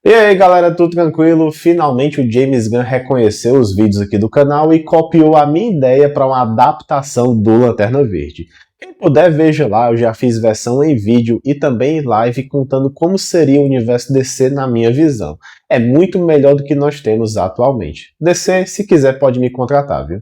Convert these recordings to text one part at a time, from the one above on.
E aí galera, tudo tranquilo? Finalmente o James Gunn reconheceu os vídeos aqui do canal e copiou a minha ideia para uma adaptação do Lanterna Verde. Quem puder, veja lá, eu já fiz versão em vídeo e também em live contando como seria o universo DC na minha visão. É muito melhor do que nós temos atualmente. DC, se quiser pode me contratar, viu?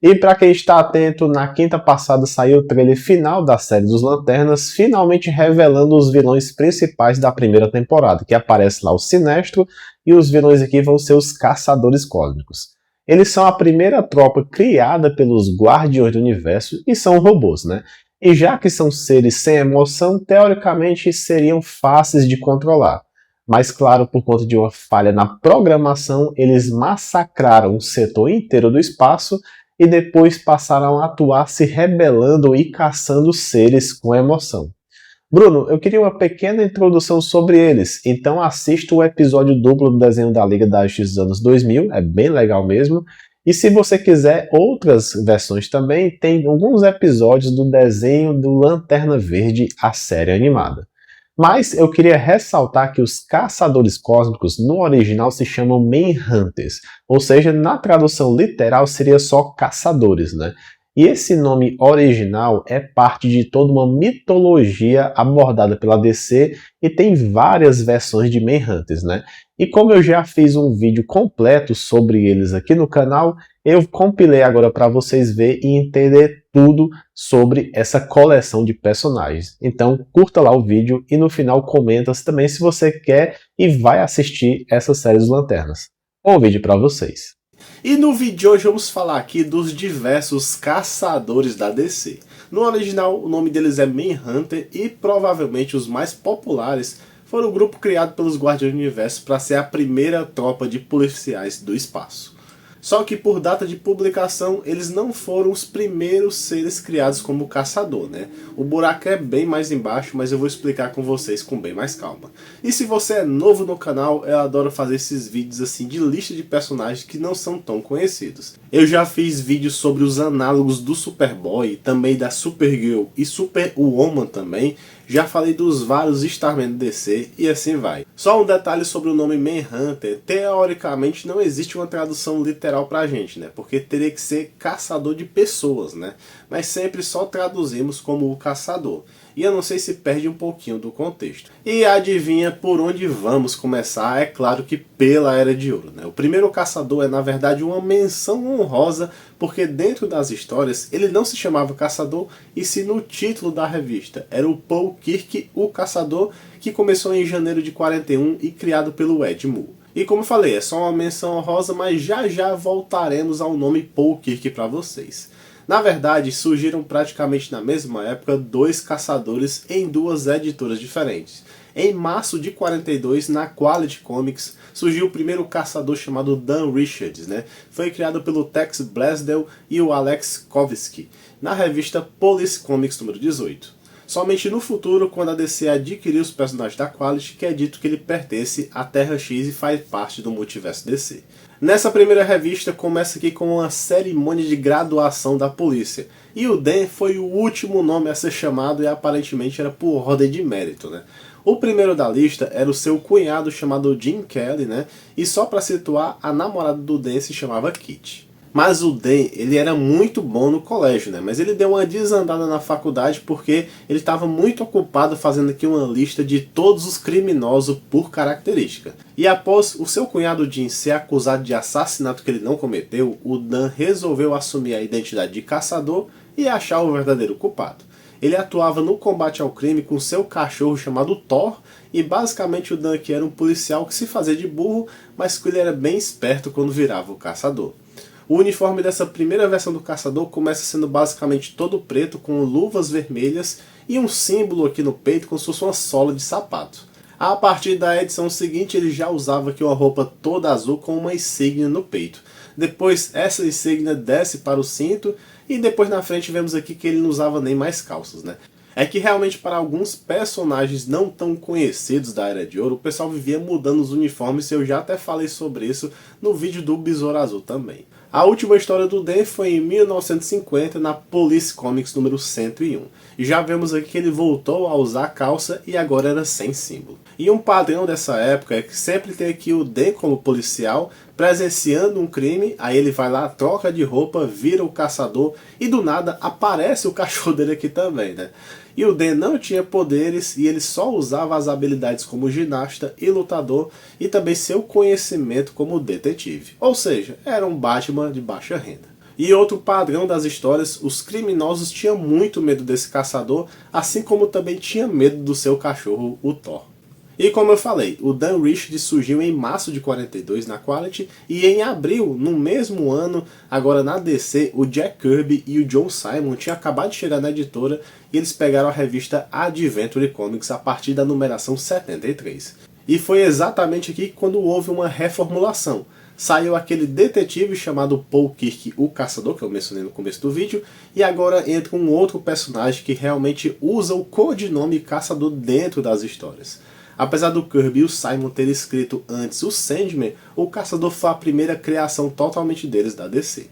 E para quem está atento, na quinta passada saiu o trailer final da série dos Lanternas, finalmente revelando os vilões principais da primeira temporada, que aparece lá o Sinestro, e os vilões aqui vão ser os Caçadores Cósmicos. Eles são a primeira tropa criada pelos Guardiões do Universo e são robôs, né? E já que são seres sem emoção, teoricamente seriam fáceis de controlar. Mas claro, por conta de uma falha na programação, eles massacraram um setor inteiro do espaço e depois passaram a atuar se rebelando e caçando seres com emoção. Bruno, eu queria uma pequena introdução sobre eles, então assista o episódio duplo do desenho da Liga da Justiça dos anos 2000, é bem legal mesmo. E se você quiser outras versões também, tem alguns episódios do desenho do Lanterna Verde, a série animada. Mas eu queria ressaltar que os Caçadores Cósmicos no original se chamam Manhunters, ou seja, na tradução literal seria só caçadores, né? E esse nome original é parte de toda uma mitologia abordada pela DC e tem várias versões de Manhunters, né? E como eu já fiz um vídeo completo sobre eles aqui no canal, eu compilei agora para vocês verem e entender tudo sobre essa coleção de personagens. Então curta lá o vídeo e no final comenta também se você quer e vai assistir essa série dos Lanternas. Bom vídeo para vocês. E no vídeo de hoje vamos falar aqui dos diversos caçadores da DC. No original o nome deles é Manhunter e provavelmente os mais populares foram o grupo criado pelos Guardiões do Universo para ser a primeira tropa de policiais do espaço. Só que por data de publicação eles não foram os primeiros seres criados como caçador, né? O buraco é bem mais embaixo, mas eu vou explicar com vocês com bem mais calma. E se você é novo no canal, eu adoro fazer esses vídeos assim de lista de personagens que não são tão conhecidos. Eu já fiz vídeos sobre os análogos do Superboy, também da Supergirl e Superwoman também. Já falei dos vários Starman do DC e assim vai. Só um detalhe sobre o nome Manhunter. Teoricamente não existe uma tradução literal pra gente, né? Porque teria que ser caçador de pessoas, né? Mas sempre só traduzimos como o caçador. E eu não sei se perde um pouquinho do contexto. E adivinha por onde vamos começar? É claro que pela Era de Ouro, né? O primeiro caçador é na verdade uma menção honrosa, porque dentro das histórias ele não se chamava caçador, e sim no título da revista. Era o Paul Kirk, o caçador, que começou em janeiro de 41 e criado pelo Ed Moore. E como eu falei, é só uma menção honrosa, mas já já voltaremos ao nome Paul Kirk para vocês. Na verdade, surgiram praticamente na mesma época dois caçadores em duas editoras diferentes. Em março de 42, na Quality Comics, surgiu o primeiro caçador chamado Dan Richards, né? Foi criado pelo Tex Blasdell e o Alex Kovsky, na revista Police Comics número 18. Somente no futuro, quando a DC adquiriu os personagens da Quality, que é dito que ele pertence à Terra X e faz parte do multiverso DC. Nessa primeira revista começa aqui com uma cerimônia de graduação da polícia. E o Dan foi o último nome a ser chamado e aparentemente era por ordem de mérito, né? O primeiro da lista era o seu cunhado chamado Jim Kelly, né? E só para situar, a namorada do Dan se chamava Kitty. Mas o Dan, ele era muito bom no colégio, né? Mas ele deu uma desandada na faculdade porque ele estava muito ocupado fazendo aqui uma lista de todos os criminosos por característica. E após o seu cunhado Jim ser acusado de assassinato que ele não cometeu, o Dan resolveu assumir a identidade de caçador e achar o verdadeiro culpado. Ele atuava no combate ao crime com seu cachorro chamado Thor, e basicamente o Dan aqui era um policial que se fazia de burro, mas que ele era bem esperto quando virava o caçador. O uniforme dessa primeira versão do caçador começa sendo basicamente todo preto, com luvas vermelhas e um símbolo aqui no peito como se fosse uma sola de sapato. A partir da edição seguinte ele já usava aqui uma roupa toda azul com uma insígnia no peito. Depois essa insígnia desce para o cinto e depois na frente vemos aqui que ele não usava nem mais calças, né? É que realmente para alguns personagens não tão conhecidos da Era de Ouro, o pessoal vivia mudando os uniformes, e eu já até falei sobre isso no vídeo do Besouro Azul também. A última história do Dan foi em 1950 na Police Comics número 101. E já vemos aqui que ele voltou a usar calça e agora era sem símbolo. E um padrão dessa época é que sempre tem aqui o Dan como policial presenciando um crime, aí ele vai lá, troca de roupa, vira o caçador e do nada aparece o cachorro dele aqui também, né? E o Dan não tinha poderes e ele só usava as habilidades como ginasta e lutador e também seu conhecimento como detetive. Ou seja, era um Batman de baixa renda. E outro padrão das histórias, os criminosos tinham muito medo desse caçador, assim como também tinha medo do seu cachorro, o Thor. E como eu falei, o Dan Richards surgiu em março de 42 na Quality e em abril, no mesmo ano, agora na DC, o Jack Kirby e o John Simon tinham acabado de chegar na editora e eles pegaram a revista Adventure Comics a partir da numeração 73. E foi exatamente aqui quando houve uma reformulação. Saiu aquele detetive chamado Paul Kirk, o Caçador, que eu mencionei no começo do vídeo, e agora entra um outro personagem que realmente usa o codinome Caçador dentro das histórias. Apesar do Kirby e o Simon terem escrito antes o Sandman, o Caçador foi a primeira criação totalmente deles da DC.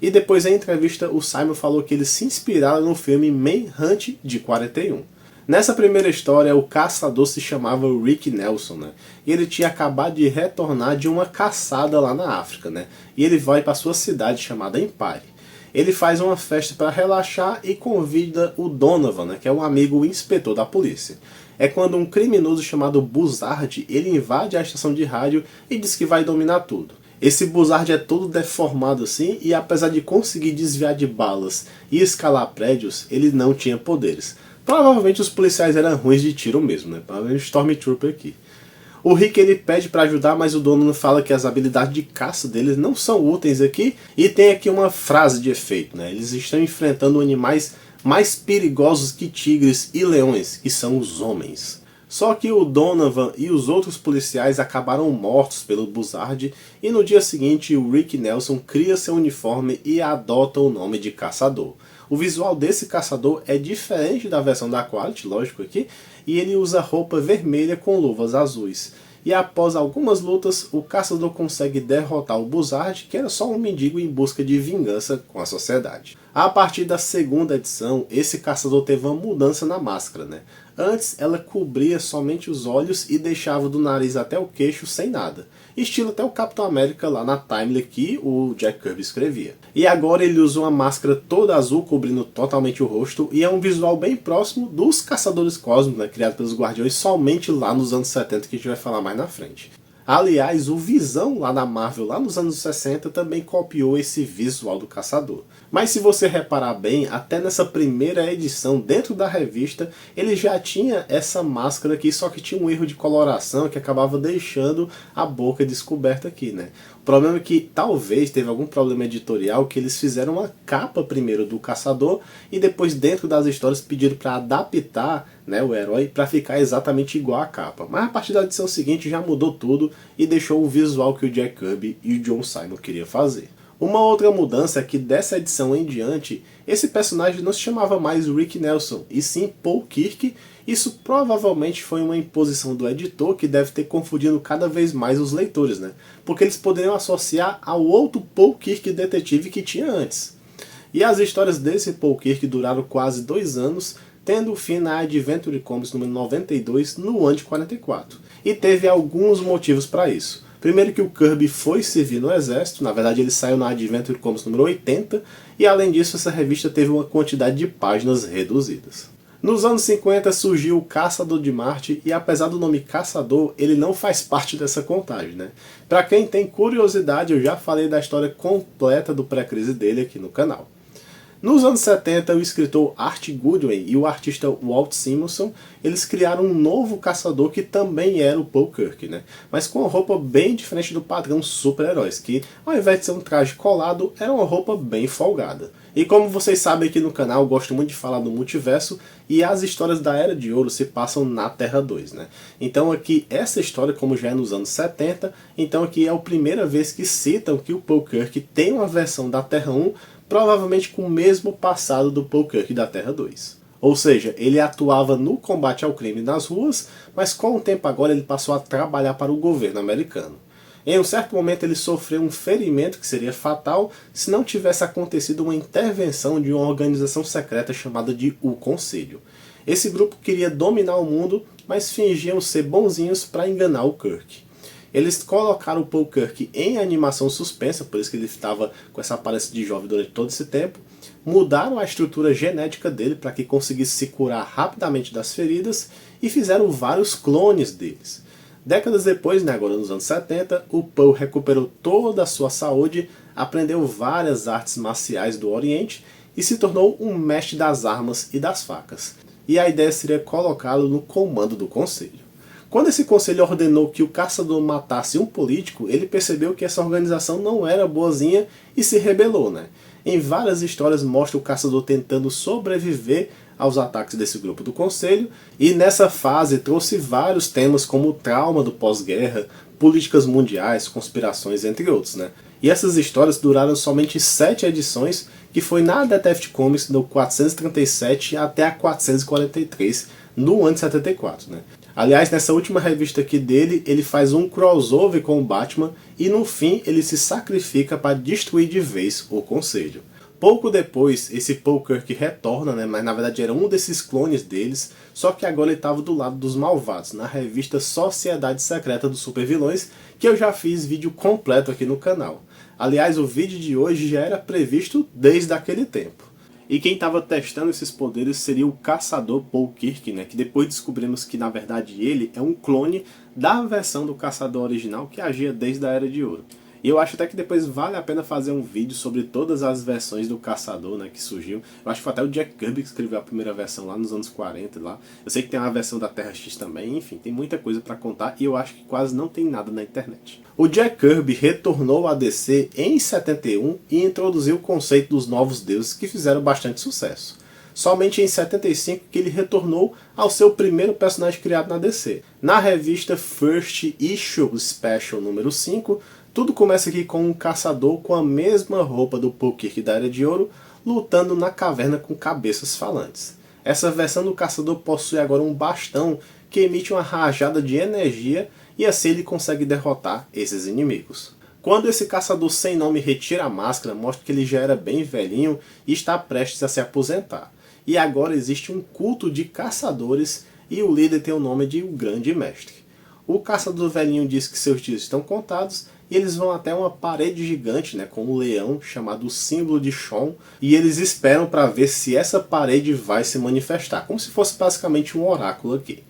E depois em entrevista o Simon falou que eles se inspiraram no filme Manhunt de 41. Nessa primeira história o caçador se chamava Rick Nelson, né? E ele tinha acabado de retornar de uma caçada lá na África, né? E ele vai para sua cidade chamada Empire. Ele faz uma festa para relaxar e convida o Donovan, né, que é um amigo inspetor da polícia. É quando um criminoso chamado Buzzard, ele invade a estação de rádio e diz que vai dominar tudo. Esse Buzzard é todo deformado assim e apesar de conseguir desviar de balas e escalar prédios, ele não tinha poderes. Provavelmente os policiais eram ruins de tiro mesmo, né? Provavelmente Stormtrooper aqui. O Rick ele pede para ajudar, mas o dono fala que as habilidades de caça deles não são úteis aqui. E tem aqui uma frase de efeito, né? Eles estão enfrentando animais mais perigosos que tigres e leões, que são os homens. Só que o Donovan e os outros policiais acabaram mortos pelo Buzzard e no dia seguinte o Rick Nelson cria seu uniforme e adota o nome de Caçador. O visual desse caçador é diferente da versão da Quality, lógico aqui, e ele usa roupa vermelha com luvas azuis. E após algumas lutas, o caçador consegue derrotar o Buzzard, que era só um mendigo em busca de vingança com a sociedade. A partir da segunda edição, esse caçador teve uma mudança na máscara, né? Antes ela cobria somente os olhos e deixava do nariz até o queixo sem nada. Estilo até o Capitão América lá na Timely que o Jack Kirby escrevia. E agora ele usa uma máscara toda azul cobrindo totalmente o rosto e é um visual bem próximo dos Caçadores Cósmicos, né, criado pelos Guardiões somente lá nos anos 70 que a gente vai falar mais na frente. Aliás, o Visão lá na Marvel, lá nos anos 60, também copiou esse visual do Caçador. Mas se você reparar bem, até nessa primeira edição, dentro da revista, ele já tinha essa máscara aqui, só que tinha um erro de coloração que acabava deixando a boca descoberta aqui, né? O problema é que talvez teve algum problema editorial que eles fizeram uma capa primeiro do Caçador e depois dentro das histórias pediram para adaptar, né, o herói para ficar exatamente igual à capa. Mas a partir da edição seguinte já mudou tudo e deixou o visual que o Jack Kirby e o John Simon queriam fazer. Uma outra mudança é que dessa edição em diante, esse personagem não se chamava mais Rick Nelson, e sim Paul Kirk. Isso provavelmente foi uma imposição do editor que deve ter confundido cada vez mais os leitores, né? Porque eles poderiam associar ao outro Paul Kirk detetive que tinha antes. E as histórias desse Paul Kirk duraram quase 2 anos, tendo fim na Adventure Comics número 92 no ano de 44. E teve alguns motivos para isso. Primeiro que o Kirby foi servir no exército, na verdade ele saiu na Adventure Comics número 80, e além disso essa revista teve uma quantidade de páginas reduzidas. Nos anos 50 surgiu o Caçador de Marte, e apesar do nome Caçador, ele não faz parte dessa contagem, né? Pra quem tem curiosidade, eu já falei da história completa do pré-crise dele aqui no canal. Nos anos 70, o escritor Art Goodwin e o artista Walt Simonson, eles criaram um novo caçador que também era o Paul Kirk, né? Mas com uma roupa bem diferente do padrão super-heróis, que ao invés de ser um traje colado, era uma roupa bem folgada. E como vocês sabem aqui no canal, eu gosto muito de falar do multiverso, e as histórias da Era de Ouro se passam na Terra 2, né? Então aqui, essa história, como já é nos anos 70, então aqui é a primeira vez que citam que o Paul Kirk tem uma versão da Terra 1, provavelmente com o mesmo passado do Paul Kirk da Terra 2. Ou seja, ele atuava no combate ao crime nas ruas, mas com o tempo agora ele passou a trabalhar para o governo americano. Em um certo momento ele sofreu um ferimento que seria fatal se não tivesse acontecido uma intervenção de uma organização secreta chamada de O Conselho. Esse grupo queria dominar o mundo, mas fingiam ser bonzinhos para enganar o Kirk. Eles colocaram o Paul Kirk em animação suspensa, por isso que ele estava com essa aparência de jovem durante todo esse tempo. Mudaram a estrutura genética dele para que conseguisse se curar rapidamente das feridas e fizeram vários clones deles. Décadas depois, agora nos anos 70, o Paul recuperou toda a sua saúde, aprendeu várias artes marciais do Oriente e se tornou um mestre das armas e das facas. E a ideia seria colocá-lo no comando do Conselho. Quando esse conselho ordenou que o caçador matasse um político, ele percebeu que essa organização não era boazinha e se rebelou. Em várias histórias mostra o caçador tentando sobreviver aos ataques desse grupo do conselho, e nessa fase trouxe vários temas como o trauma do pós-guerra, políticas mundiais, conspirações, entre outros. E essas histórias duraram somente 7 edições, que foi na Detective Comics do 437 até a 443, no ano de 74. Aliás, nessa última revista aqui dele, ele faz um crossover com o Batman e no fim ele se sacrifica para destruir de vez o Conselho. Pouco depois, esse Paul Kirk retorna, mas na verdade era um desses clones deles, só que agora ele estava do lado dos malvados, na revista Sociedade Secreta dos Supervilões, que eu já fiz vídeo completo aqui no canal. Aliás, o vídeo de hoje já era previsto desde aquele tempo. E quem estava testando esses poderes seria o caçador Paul Kirk, que depois descobrimos que na verdade ele é um clone da versão do caçador original que agia desde a Era de Ouro. E eu acho até que depois vale a pena fazer um vídeo sobre todas as versões do caçador que surgiu. Eu acho que foi até o Jack Kirby que escreveu a primeira versão lá nos anos 40. Lá. Eu sei que tem uma versão da Terra X também, enfim, tem muita coisa para contar e eu acho que quase não tem nada na internet. O Jack Kirby retornou à DC em 71 e introduziu o conceito dos novos deuses que fizeram bastante sucesso. Somente em 75 que ele retornou ao seu primeiro personagem criado na DC. Na revista First Issue Special número 5, tudo começa aqui com um caçador com a mesma roupa do Paul Kirk da Era de Ouro, lutando na caverna com cabeças falantes. Essa versão do caçador possui agora um bastão que emite uma rajada de energia e assim ele consegue derrotar esses inimigos. Quando esse caçador sem nome retira a máscara, mostra que ele já era bem velhinho e está prestes a se aposentar. E agora existe um culto de caçadores e o líder tem o nome de O Grande Mestre. O caçador velhinho diz que seus dias estão contados e eles vão até uma parede gigante com um leão chamado Símbolo de Sean e eles esperam para ver se essa parede vai se manifestar, como se fosse basicamente um oráculo aqui.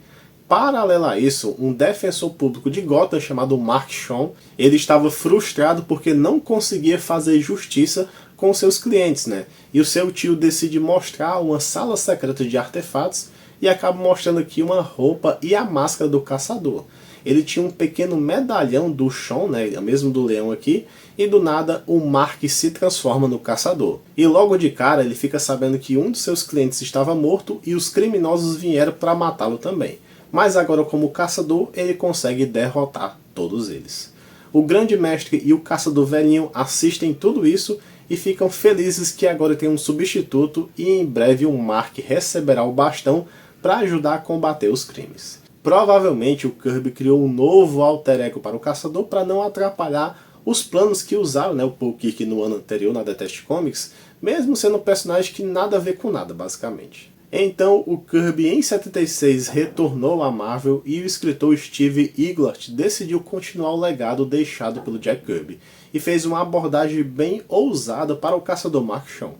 Paralelo a isso, um defensor público de Gotham chamado Mark Sean, ele estava frustrado porque não conseguia fazer justiça com seus clientes, E o seu tio decide mostrar uma sala secreta de artefatos e acaba mostrando aqui uma roupa e a máscara do caçador. Ele tinha um pequeno medalhão do Sean, mesmo do leão aqui, e do nada o Mark se transforma no caçador. E logo de cara ele fica sabendo que um dos seus clientes estava morto e os criminosos vieram para matá-lo também. Mas agora como caçador ele consegue derrotar todos eles. O Grande Mestre e o Caçador Velhinho assistem tudo isso e ficam felizes que agora tem um substituto e em breve o Mark receberá o bastão para ajudar a combater os crimes. Provavelmente o Kirby criou um novo alter ego para o caçador para não atrapalhar os planos que usaram o Paul Kirk no ano anterior na Detective Comics, mesmo sendo um personagem que nada a ver com nada, basicamente. Então o Kirby em 76 retornou à Marvel e o escritor Steve Englehart decidiu continuar o legado deixado pelo Jack Kirby e fez uma abordagem bem ousada para o caçador Mark Sean.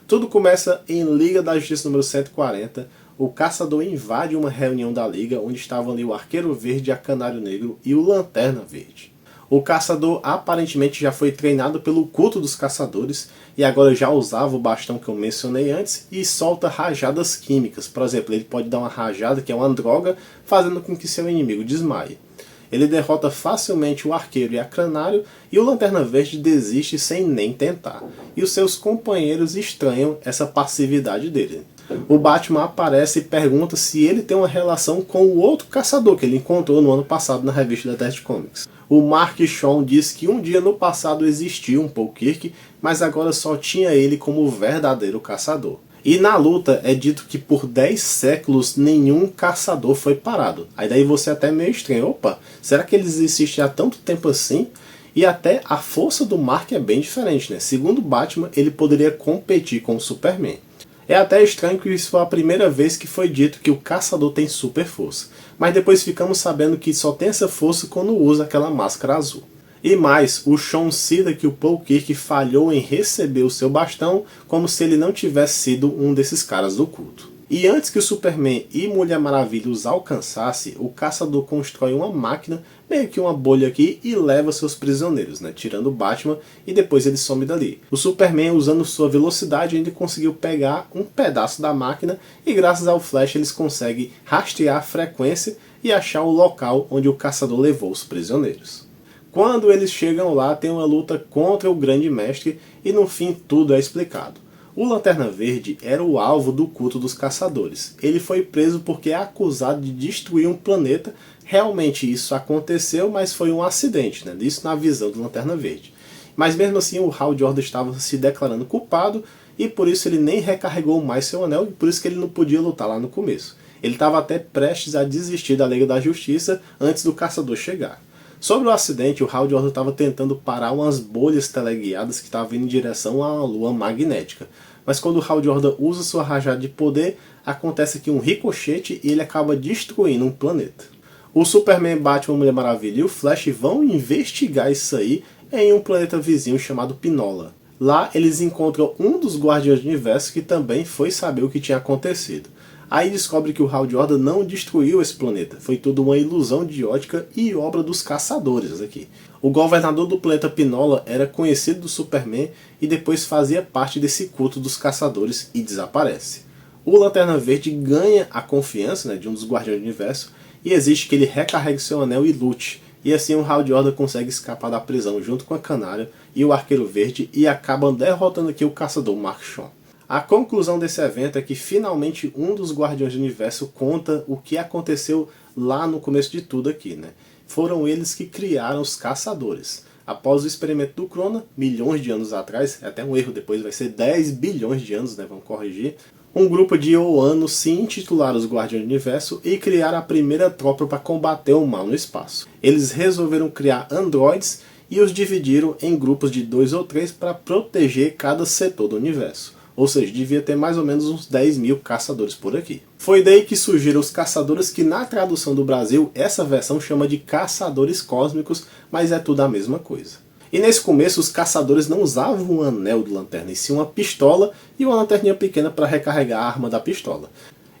Tudo começa em Liga da Justiça número 140, o caçador invade uma reunião da Liga onde estavam ali o Arqueiro Verde, a Canário Negro e o Lanterna Verde. O caçador aparentemente já foi treinado pelo culto dos caçadores e agora já usava o bastão que eu mencionei antes e solta rajadas químicas. Por exemplo, ele pode dar uma rajada que é uma droga, fazendo com que seu inimigo desmaie. Ele derrota facilmente o Arqueiro e a Canário e o Lanterna Verde desiste sem nem tentar. E os seus companheiros estranham essa passividade dele. O Batman aparece e pergunta se ele tem uma relação com o outro caçador que ele encontrou no ano passado na revista da Detective Comics. O Mark Sean diz que um dia no passado existiu um Paul Kirk, mas agora só tinha ele como o verdadeiro caçador. E na luta é dito que por 10 séculos nenhum caçador foi parado. Aí daí você até meio estranho, opa, será que eles existem há tanto tempo assim? E até a força do Mark é bem diferente, né? Segundo Batman, ele poderia competir com o Superman. É até estranho que isso foi a primeira vez que foi dito que o caçador tem super força. Mas depois ficamos sabendo que só tem essa força quando usa aquela máscara azul. E mais, o Sean cita que o Paul Kirk falhou em receber o seu bastão como se ele não tivesse sido um desses caras do culto. E antes que o Superman e Mulher Maravilha os alcançasse, o caçador constrói uma máquina, meio que uma bolha aqui, e leva seus prisioneiros, né, tirando o Batman, e depois ele some dali. O Superman, usando sua velocidade, ainda conseguiu pegar um pedaço da máquina, e graças ao Flash eles conseguem rastrear a frequência e achar o local onde o caçador levou os prisioneiros. Quando eles chegam lá, tem uma luta contra o Grande Mestre, e no fim tudo é explicado. O Lanterna Verde era o alvo do culto dos caçadores. Ele foi preso porque é acusado de destruir um planeta. Realmente isso aconteceu, mas foi um acidente, né? Isso na visão do Lanterna Verde. Mas mesmo assim o Hal Jordan estava se declarando culpado e por isso ele nem recarregou mais seu anel e por isso que ele não podia lutar lá no começo. Ele estava até prestes a desistir da Liga da Justiça antes do caçador chegar. Sobre o acidente, o Hal Jordan estava tentando parar umas bolhas teleguiadas que estavam indo em direção a uma lua magnética. Mas quando o Hal Jordan usa sua rajada de poder, acontece aqui um ricochete e ele acaba destruindo um planeta. O Superman, Batman, Mulher Maravilha e o Flash vão investigar isso aí em um planeta vizinho chamado Pinola. Lá eles encontram um dos Guardiões do Universo que também foi saber o que tinha acontecido. Aí descobre que o Hal Jordan não destruiu esse planeta, foi tudo uma ilusão de ótica e obra dos caçadores aqui. O governador do planeta Pinola era conhecido do Superman e depois fazia parte desse culto dos caçadores e desaparece. O Lanterna Verde ganha a confiança, né, de um dos Guardiões do Universo e exige que ele recarregue seu anel e lute. E assim o Hal Jordan consegue escapar da prisão junto com a Canária e o Arqueiro Verde e acabam derrotando aqui o caçador Mark Shaw. A conclusão desse evento é que finalmente um dos Guardiões do Universo conta o que aconteceu lá no começo de tudo aqui, né? Foram eles que criaram os caçadores. Após o experimento do Krona, milhões de anos atrás, é até um erro depois, vai ser 10 bilhões de anos, né? Vamos corrigir. Um grupo de Oanos se intitularam os Guardiões do Universo e criaram a primeira tropa para combater o mal no espaço. Eles resolveram criar androides e os dividiram em grupos de 2 ou 3 para proteger cada setor do universo. Ou seja, devia ter mais ou menos uns 10 mil caçadores por aqui. Foi daí que surgiram os caçadores, que na tradução do Brasil, essa versão chama de caçadores cósmicos, mas é tudo a mesma coisa. E nesse começo os caçadores não usavam um anel do lanterna, e sim uma pistola e uma lanterninha pequena para recarregar a arma da pistola.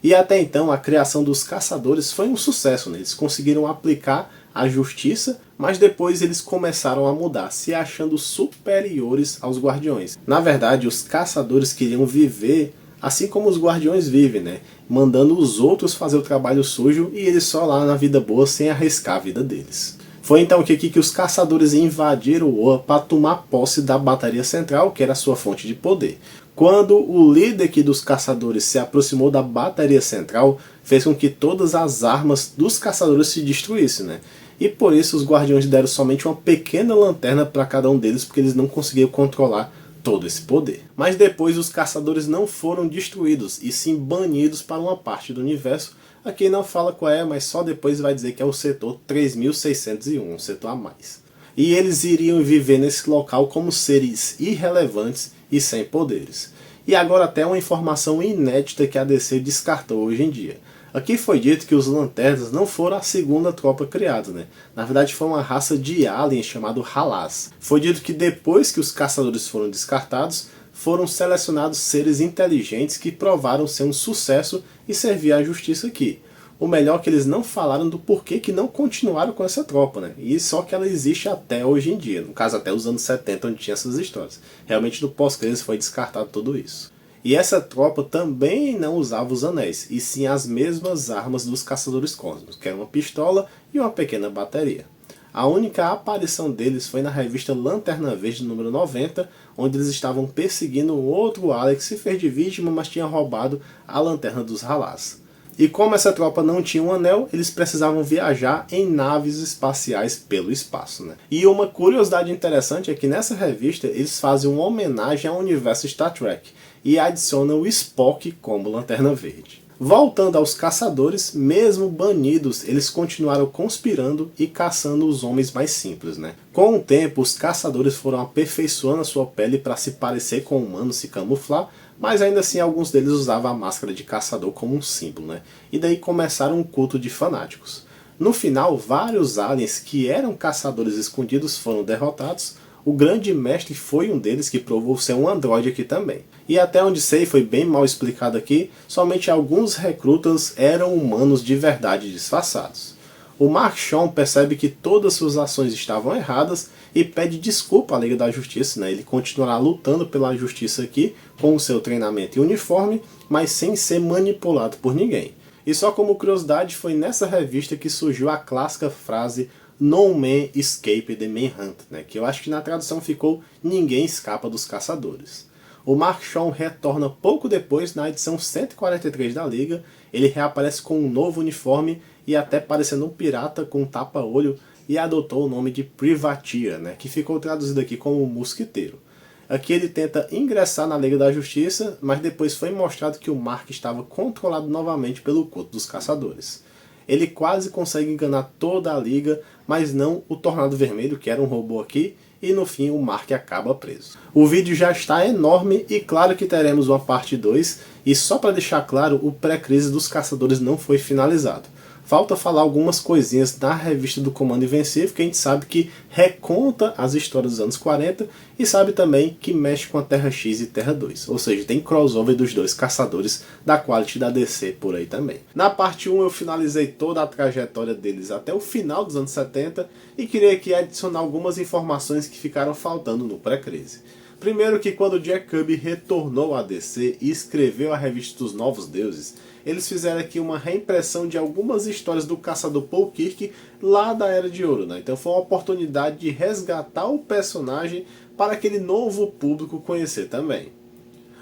E até então a criação dos caçadores foi um sucesso, né? Eles conseguiram aplicar a justiça, mas depois eles começaram a mudar, se achando superiores aos guardiões. Na verdade, os caçadores queriam viver assim como os guardiões vivem, né? Mandando os outros fazer o trabalho sujo e eles só lá na vida boa sem arriscar a vida deles. Foi então que os caçadores invadiram o Oa para tomar posse da bateria central, que era a sua fonte de poder. Quando o líder aqui dos caçadores se aproximou da bateria central, fez com que todas as armas dos caçadores se destruíssem, né? E por isso os guardiões deram somente uma pequena lanterna para cada um deles, porque eles não conseguiam controlar todo esse poder. Mas depois os caçadores não foram destruídos, e sim banidos para uma parte do universo. Aqui não fala qual é, mas só depois vai dizer que é o setor 3601, um setor a mais. E eles iriam viver nesse local como seres irrelevantes e sem poderes. E agora até uma informação inédita que a DC descartou hoje em dia. Aqui foi dito que os Lanternas não foram a segunda tropa criada, né? Na verdade foi uma raça de aliens chamado Halas. Foi dito que depois que os caçadores foram descartados, foram selecionados seres inteligentes que provaram ser um sucesso e servir à justiça aqui. O melhor é que eles não falaram do porquê que não continuaram com essa tropa, né? E só que ela existe até hoje em dia, no caso até os anos 70, onde tinha essas histórias. Realmente no pós-créditos foi descartado tudo isso. E essa tropa também não usava os anéis, e sim as mesmas armas dos caçadores cósmicos, que era uma pistola e uma pequena bateria. A única aparição deles foi na revista Lanterna Verde número 90, onde eles estavam perseguindo um outro alien que se fez de vítima, mas tinha roubado a lanterna dos Halas. E como essa tropa não tinha um anel, eles precisavam viajar em naves espaciais pelo espaço, né? E uma curiosidade interessante é que nessa revista eles fazem uma homenagem ao universo Star Trek. e adiciona o Spock como Lanterna Verde. Voltando aos caçadores, mesmo banidos, eles continuaram conspirando e caçando os homens mais simples, né? Com o tempo, os caçadores foram aperfeiçoando a sua pele para se parecer com humanos, se camuflar, mas ainda assim alguns deles usavam a máscara de caçador como um símbolo, né? E daí começaram um culto de fanáticos. No final, vários aliens que eram caçadores escondidos foram derrotados. O grande mestre foi um deles, que provou ser um androide aqui também. E até onde sei, foi bem mal explicado aqui, somente alguns recrutas eram humanos de verdade disfarçados. O Marchon percebe que todas suas ações estavam erradas e pede desculpa à Liga da Justiça, né? Ele continuará lutando pela justiça aqui, com o seu treinamento e uniforme, mas sem ser manipulado por ninguém. E só como curiosidade, foi nessa revista que surgiu a clássica frase "No man escape the manhunt", né? Que eu acho que na tradução ficou "Ninguém escapa dos caçadores". O Marchon retorna pouco depois na edição 143 da Liga. Ele reaparece com um novo uniforme e até parecendo um pirata com um tapa-olho, e adotou o nome de Privateer, né? Que ficou traduzido aqui como mosquiteiro. Aqui ele tenta ingressar na Liga da Justiça, mas depois foi mostrado que o Mark estava controlado novamente pelo culto dos caçadores. Ele quase consegue enganar toda a Liga, mas não o Tornado Vermelho, que era um robô aqui, e no fim o Mark acaba preso. O vídeo já está enorme e claro que teremos uma parte 2, e só para deixar claro, o pré-crise dos caçadores não foi finalizado. Falta falar algumas coisinhas da revista do Comando Invencível, que a gente sabe que reconta as histórias dos anos 40 e sabe também que mexe com a Terra X e Terra 2. Ou seja, tem crossover dos dois caçadores da Quality da DC por aí também. Na parte 1 eu finalizei toda a trajetória deles até o final dos anos 70 e queria aqui adicionar algumas informações que ficaram faltando no pré-crise. Primeiro que quando Jack Kirby retornou à DC e escreveu a revista dos Novos Deuses, eles fizeram aqui uma reimpressão de algumas histórias do caçador Paul Kirk lá da Era de Ouro, né? Então foi uma oportunidade de resgatar o personagem para aquele novo público conhecer também.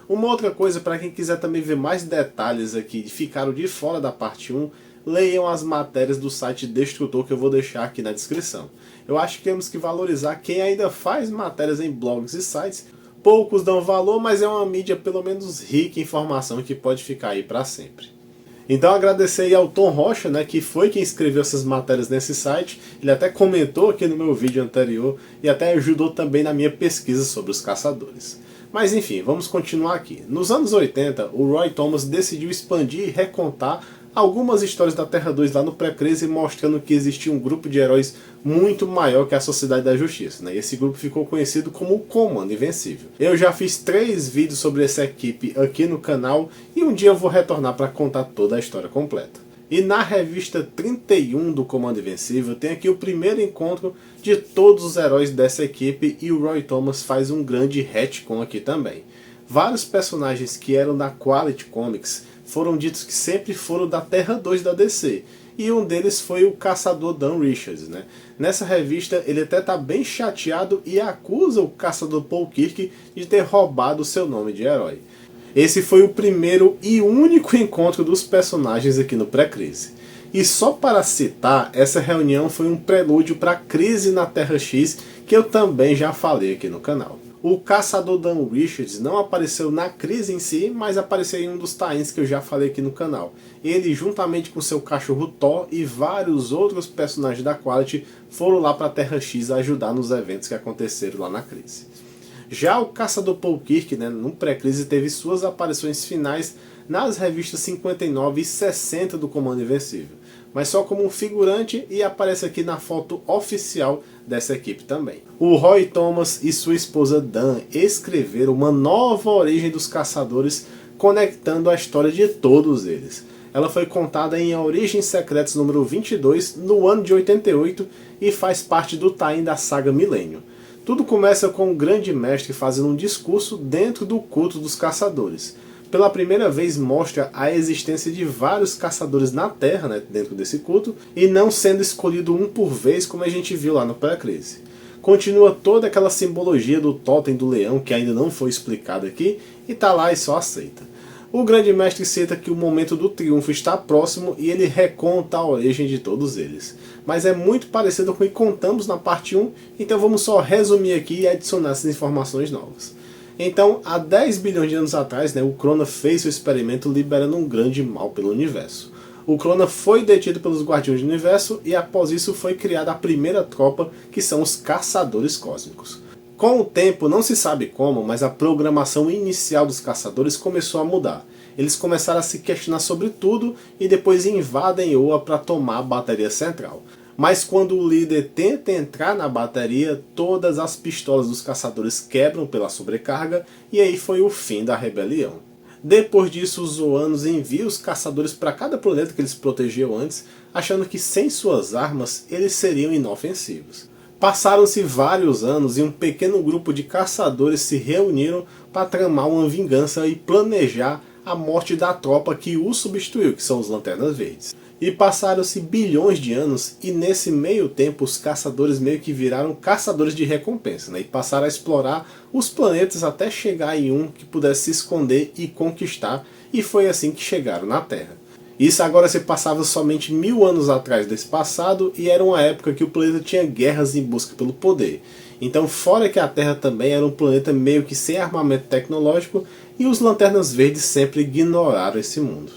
Uma outra coisa, para quem quiser também ver mais detalhes aqui, ficaram de fora da parte 1, leiam as matérias do site Destrutor que eu vou deixar aqui na descrição. Eu acho que temos que valorizar quem ainda faz matérias em blogs e sites. Poucos dão valor, mas é uma mídia pelo menos rica em informação que pode ficar aí para sempre. Então agradecer aí ao Tom Rocha, né, que foi quem escreveu essas matérias nesse site. Ele até comentou aqui no meu vídeo anterior e até ajudou também na minha pesquisa sobre os caçadores. Mas enfim, vamos continuar aqui. Nos anos 80, o Roy Thomas decidiu expandir e recontar algumas histórias da Terra 2 lá no pré-crise, mostrando que existia um grupo de heróis muito maior que a Sociedade da Justiça, né? E esse grupo ficou conhecido como o Comando Invencível. Eu já fiz 3 vídeos sobre essa equipe aqui no canal e um dia eu vou retornar para contar toda a história completa. E na revista 31 do Comando Invencível tem aqui o primeiro encontro de todos os heróis dessa equipe e o Roy Thomas faz um grande retcon aqui também. Vários personagens que eram da Quality Comics foram ditos que sempre foram da Terra 2 da DC, e um deles foi o caçador Dan Richards, né? Nessa revista ele até está bem chateado e acusa o caçador Paul Kirk de ter roubado o seu nome de herói. Esse foi o primeiro e único encontro dos personagens aqui no pré-crise. E só para citar, essa reunião foi um prelúdio para a crise na Terra X, que eu também já falei aqui no canal. O caçador Dan Richards não apareceu na crise em si, mas apareceu em um dos tie-ins que eu já falei aqui no canal. Ele, juntamente com seu cachorro Thor e vários outros personagens da Quality, foram lá para a Terra X ajudar nos eventos que aconteceram lá na crise. Já o caçador Paul Kirk, né, no pré-crise, teve suas aparições finais nas revistas 59 e 60 do Comando Invencível, mas só como um figurante, e aparece aqui na foto oficial dessa equipe também. O Roy Thomas e sua esposa Dan escreveram uma nova origem dos caçadores, conectando a história de todos eles. Ela foi contada em Origens Secretas número 22, no ano de 88, e faz parte do tie-in da saga Milênio. Tudo começa com o grande mestre fazendo um discurso dentro do culto dos caçadores. Pela primeira vez mostra a existência de vários caçadores na Terra, né, dentro desse culto, e não sendo escolhido um por vez, como a gente viu lá no pré-crise. Continua toda aquela simbologia do totem do leão, que ainda não foi explicado aqui, e tá lá e só aceita. O grande mestre cita que o momento do triunfo está próximo e ele reconta a origem de todos eles. Mas é muito parecido com o que contamos na parte 1, então vamos só resumir aqui e adicionar essas informações novas. Então, há 10 bilhões de anos atrás, né, o Krona fez seu experimento liberando um grande mal pelo universo. O Krona foi detido pelos Guardiões do Universo e após isso foi criada a primeira tropa, que são os Caçadores Cósmicos. Com o tempo, não se sabe como, mas a programação inicial dos Caçadores começou a mudar. Eles começaram a se questionar sobre tudo e depois invadem Oa para tomar a bateria central. Mas quando o líder tenta entrar na bateria, todas as pistolas dos caçadores quebram pela sobrecarga e aí foi o fim da rebelião. Depois disso, os Zoanos enviam os caçadores para cada planeta que eles protegiam antes, achando que sem suas armas eles seriam inofensivos. Passaram-se vários anos e um pequeno grupo de caçadores se reuniram para tramar uma vingança e planejar a morte da tropa que o substituiu, que são os Lanternas Verdes. E passaram-se bilhões de anos e nesse meio tempo os caçadores meio que viraram caçadores de recompensa, né? E passaram a explorar os planetas até chegar em um que pudesse se esconder e conquistar, e foi assim que chegaram na Terra. Isso agora se passava somente 1000 anos atrás desse passado e era uma época que o planeta tinha guerras em busca pelo poder. Então, fora que a Terra também era um planeta meio que sem armamento tecnológico e os Lanternas Verdes sempre ignoraram esse mundo.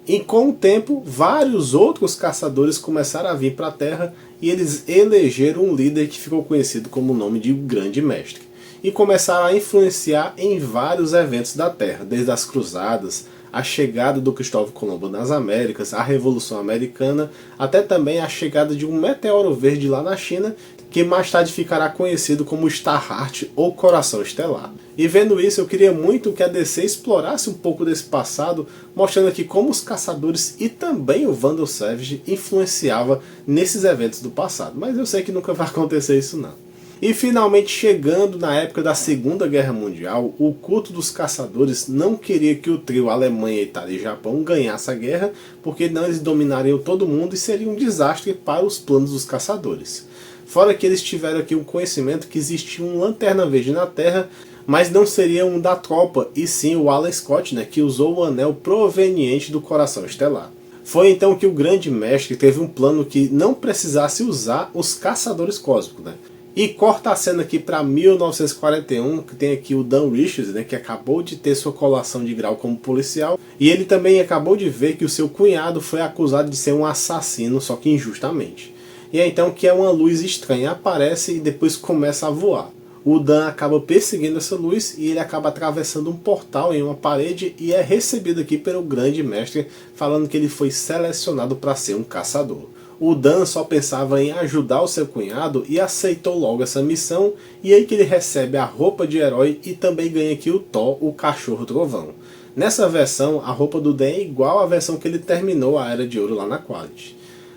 E com o tempo, vários outros caçadores começaram a vir para a Terra e eles elegeram um líder que ficou conhecido como o nome de Grande Mestre. E começaram a influenciar em vários eventos da Terra, desde as Cruzadas, a chegada do Cristóvão Colombo nas Américas, a Revolução Americana, até também a chegada de um meteoro verde lá na China, que mais tarde ficará conhecido como Starheart ou Coração Estelar. E vendo isso, eu queria muito que a DC explorasse um pouco desse passado, mostrando aqui como os caçadores e também o Vandal Savage influenciava nesses eventos do passado. Mas eu sei que nunca vai acontecer isso não. E finalmente chegando na época da Segunda Guerra Mundial, o culto dos caçadores não queria que o trio Alemanha, Itália e Japão ganhasse a guerra, porque não eles dominariam todo mundo e seria um desastre para os planos dos caçadores. Fora que eles tiveram aqui um conhecimento que existia um Lanterna Verde na Terra, mas não seria um da tropa, e sim o Alan Scott, né, que usou o anel proveniente do Coração Estelar. Foi então que o Grande Mestre teve um plano que não precisasse usar os Caçadores Cósmicos, né? E corta a cena aqui para 1941, que tem aqui o Dan Richards, né, que acabou de ter sua colação de grau como policial, e ele também acabou de ver que o seu cunhado foi acusado de ser um assassino, só que injustamente. E é então que uma luz estranha aparece e depois começa a voar. O Dan acaba perseguindo essa luz e ele acaba atravessando um portal em uma parede e é recebido aqui pelo Grande Mestre, falando que ele foi selecionado para ser um caçador. O Dan só pensava em ajudar o seu cunhado e aceitou logo essa missão, e aí que ele recebe a roupa de herói e também ganha aqui o Thor, o Cachorro Trovão. Nessa versão, a roupa do Dan é igual à versão que ele terminou a Era de Ouro lá na Quality.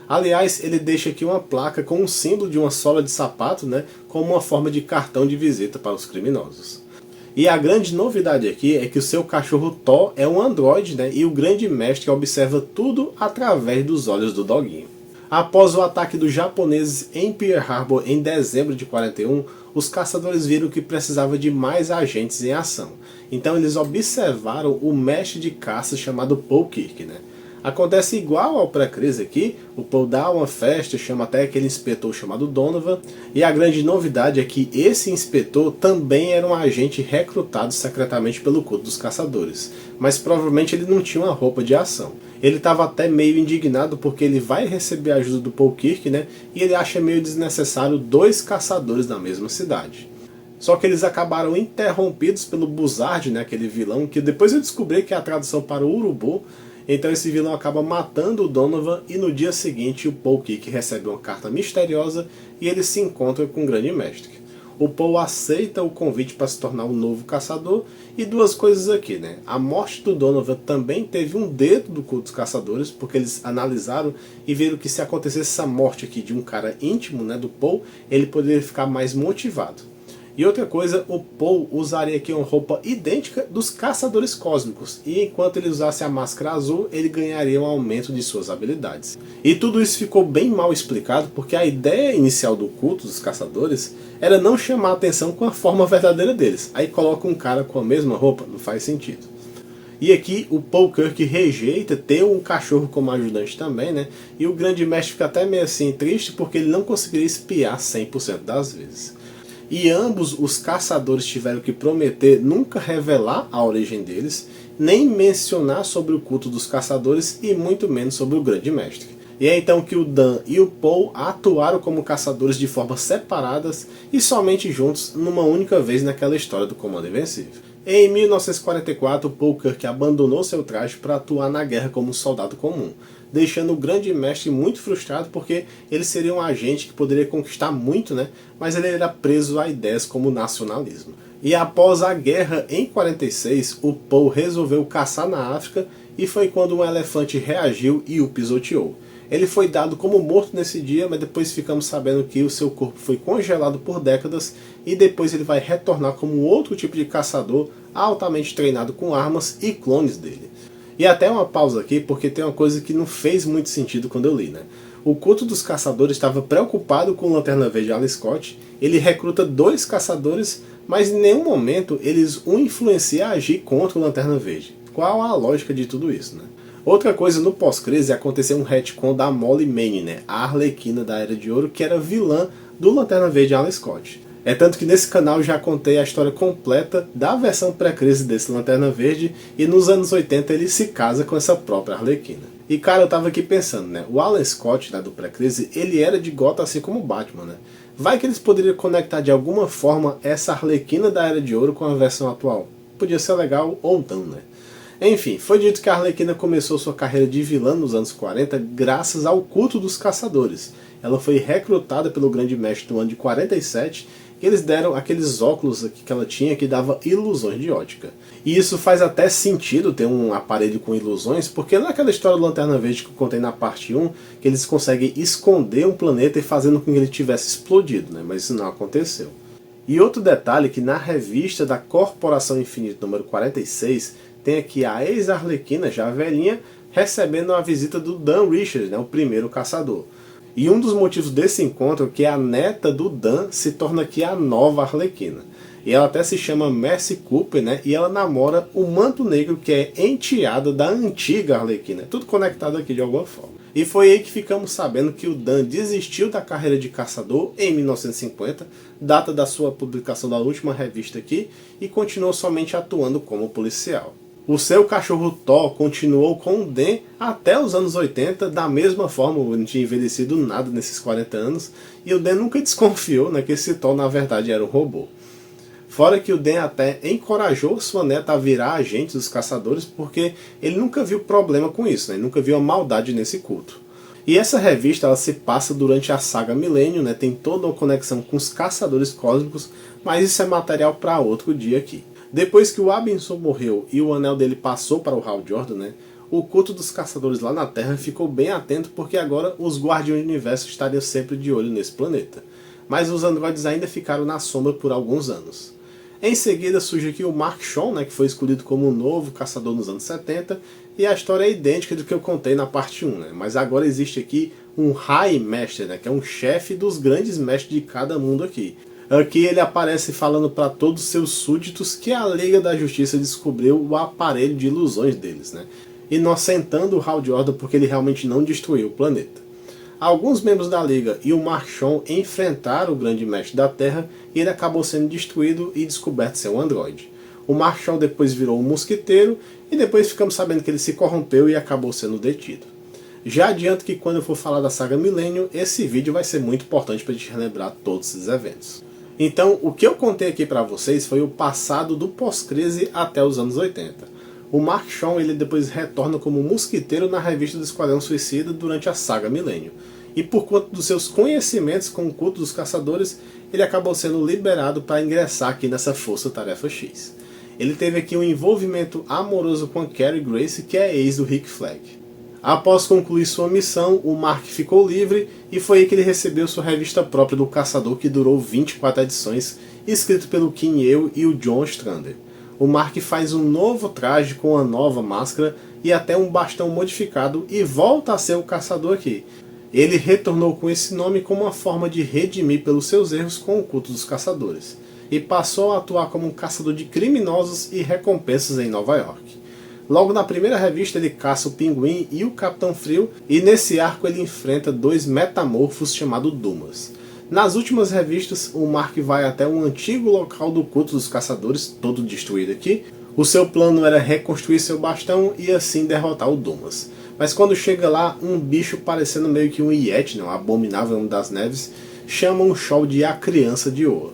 Aliás, ele deixa aqui uma placa com um símbolo de uma sola de sapato, né, como uma forma de cartão de visita para os criminosos. E a grande novidade aqui é que o seu cachorro Thor é um androide, né, e o Grande Mestre observa tudo através dos olhos do doguinho. Após o ataque dos japoneses em Pearl Harbor em dezembro de 41, os caçadores viram que precisava de mais agentes em ação. Então eles observaram o mestre de caça chamado Paul Kirk, né? Acontece igual ao pré-crise aqui, o Paul dá uma festa, chama até aquele inspetor chamado Donovan, e a grande novidade é que esse inspetor também era um agente recrutado secretamente pelo culto dos caçadores, mas provavelmente ele não tinha uma roupa de ação. Ele estava até meio indignado porque ele vai receber a ajuda do Paul Kirk, né, e ele acha meio desnecessário 2 caçadores na mesma cidade. Só que eles acabaram interrompidos pelo Buzzard, né, aquele vilão, que depois eu descobri que é a tradução para o Urubu. Então esse vilão acaba matando o Donovan e no dia seguinte o Paul Kirk recebe uma carta misteriosa e ele se encontra com o Grande Mestre. O Paul aceita o convite para se tornar um novo caçador e 2 coisas aqui, né? A morte do Donovan também teve um dedo do culto dos caçadores, porque eles analisaram e viram que se acontecesse essa morte aqui de um cara íntimo, né, do Paul, ele poderia ficar mais motivado. E outra coisa, o Paul usaria aqui uma roupa idêntica dos Caçadores Cósmicos, e enquanto ele usasse a máscara azul, ele ganharia um aumento de suas habilidades. E tudo isso ficou bem mal explicado, porque a ideia inicial do culto dos Caçadores era não chamar a atenção com a forma verdadeira deles. Aí coloca um cara com a mesma roupa, não faz sentido. E aqui o Paul Kirk rejeita ter um cachorro como ajudante também, né? E o Grande Mestre fica até meio assim triste porque ele não conseguiria espiar 100% das vezes. e ambos os caçadores tiveram que prometer nunca revelar a origem deles, nem mencionar sobre o culto dos caçadores e muito menos sobre o Grande Mestre. E é então que o Dan e o Paul atuaram como caçadores de formas separadas e somente juntos numa única vez naquela história do Comando Invencível. Em 1944, Paul Kirk abandonou seu traje para atuar na guerra como um soldado comum, deixando o Grande Mestre muito frustrado porque ele seria um agente que poderia conquistar muito, mas ele era preso a ideias como o nacionalismo. E após a guerra em 46, o Paul resolveu caçar na África e foi quando um elefante reagiu e o pisoteou. Ele foi dado como morto nesse dia, mas depois ficamos sabendo que o seu corpo foi congelado por décadas e depois ele vai retornar como outro tipo de caçador altamente treinado com armas e clones dele. E até uma pausa aqui, porque tem uma coisa que não fez muito sentido quando eu li, O culto dos caçadores estava preocupado com o Lanterna Verde Alan Scott, ele recruta 2 caçadores, mas em nenhum momento eles o influenciam a agir contra o Lanterna Verde. Qual a lógica de tudo isso, Outra coisa, no pós-crise aconteceu um retcon da Molly Manning, a Arlequina da Era de Ouro, que era vilã do Lanterna Verde Alan Scott. É tanto que nesse canal já contei a história completa da versão pré-crise desse Lanterna Verde, e nos anos 80 ele se casa com essa própria Arlequina. E cara, eu tava aqui pensando, o Alan Scott, do pré-crise, ele era de Gotham assim como o Batman, Vai que eles poderiam conectar de alguma forma essa Arlequina da Era de Ouro com a versão atual. Podia ser legal ou não, Enfim, foi dito que a Arlequina começou sua carreira de vilã nos anos 40 graças ao culto dos caçadores. Ela foi recrutada pelo Grande Mestre no ano de 47 e eles deram aqueles óculos que ela tinha que dava ilusões de ótica. E isso faz até sentido ter um aparelho com ilusões, porque naquela história do Lanterna Verde que eu contei na parte 1, que eles conseguem esconder um planeta e fazendo com que ele tivesse explodido, mas isso não aconteceu. E outro detalhe que na revista da Corporação Infinita número 46, tem aqui a ex-Arlequina, já velhinha, recebendo a visita do Dan Richards, o primeiro caçador. E um dos motivos desse encontro é que a neta do Dan se torna aqui a nova Arlequina. E ela até se chama Mercy Cooper, e ela namora o Manto Negro, que é enteada da antiga Arlequina. Tudo conectado aqui de alguma forma. E foi aí que ficamos sabendo que o Dan desistiu da carreira de caçador em 1950, data da sua publicação da última revista aqui, e continuou somente atuando como policial. O seu cachorro Thor continuou com o Dan até os anos 80, da mesma forma, não tinha envelhecido nada nesses 40 anos, e o Dan nunca desconfiou que esse Thor na verdade era um robô. Fora que o Dan até encorajou sua neta a virar agente dos caçadores, porque ele nunca viu problema com isso, ele nunca viu a maldade nesse culto. E essa revista ela se passa durante a saga Milênio, tem toda uma conexão com os caçadores cósmicos, mas isso é material para outro dia aqui. Depois que o Abinson morreu e o anel dele passou para o Hal Jordan, o culto dos caçadores lá na Terra ficou bem atento, porque agora os Guardiões do Universo estariam sempre de olho nesse planeta. Mas os androides ainda ficaram na sombra por alguns anos. Em seguida surge aqui o Mark Shawn, que foi escolhido como o novo caçador nos anos 70, e a história é idêntica do que eu contei na parte 1, mas agora existe aqui um High Master, que é um chefe dos grandes mestres de cada mundo aqui. Aqui ele aparece falando para todos os seus súditos que a Liga da Justiça descobriu o aparelho de ilusões deles, inocentando o Hal Jordan porque ele realmente não destruiu o planeta. Alguns membros da Liga e o Mark Shawn enfrentaram o Grande Mestre da Terra e ele acabou sendo destruído e descoberto ser um androide. O Mark Shawn depois virou um mosquiteiro e depois ficamos sabendo que ele se corrompeu e acabou sendo detido. Já adianto que quando eu for falar da saga Milênio, esse vídeo vai ser muito importante para a gente relembrar todos esses eventos. Então, o que eu contei aqui para vocês foi o passado do pós-crise até os anos 80. O Mark Shawn ele depois retorna como mosquiteiro na revista do Esquadrão Suicida durante a saga Milênio. E por conta dos seus conhecimentos com o culto dos caçadores, ele acabou sendo liberado para ingressar aqui nessa Força Tarefa X. Ele teve aqui um envolvimento amoroso com a Carrie Grace, que é ex do Rick Flag. Após concluir sua missão, o Mark ficou livre e foi aí que ele recebeu sua revista própria do Caçador, que durou 24 edições, escrito pelo Kim Yale e o John Strander. O Mark faz um novo traje com uma nova máscara e até um bastão modificado e volta a ser o Caçador aqui. Ele retornou com esse nome como uma forma de redimir pelos seus erros com o culto dos caçadores, e passou a atuar como um caçador de criminosos e recompensas em Nova York. Logo na primeira revista ele caça o Pinguim e o Capitão Frio, e nesse arco ele enfrenta 2 metamorfos chamados Dumas. Nas últimas revistas, o Mark vai até um antigo local do culto dos caçadores, todo destruído aqui. O seu plano era reconstruir seu bastão e assim derrotar o Dumas. Mas quando chega lá, um bicho parecendo meio que um Yeti, um abominável das neves, chama o Shaw de a Criança de Oa.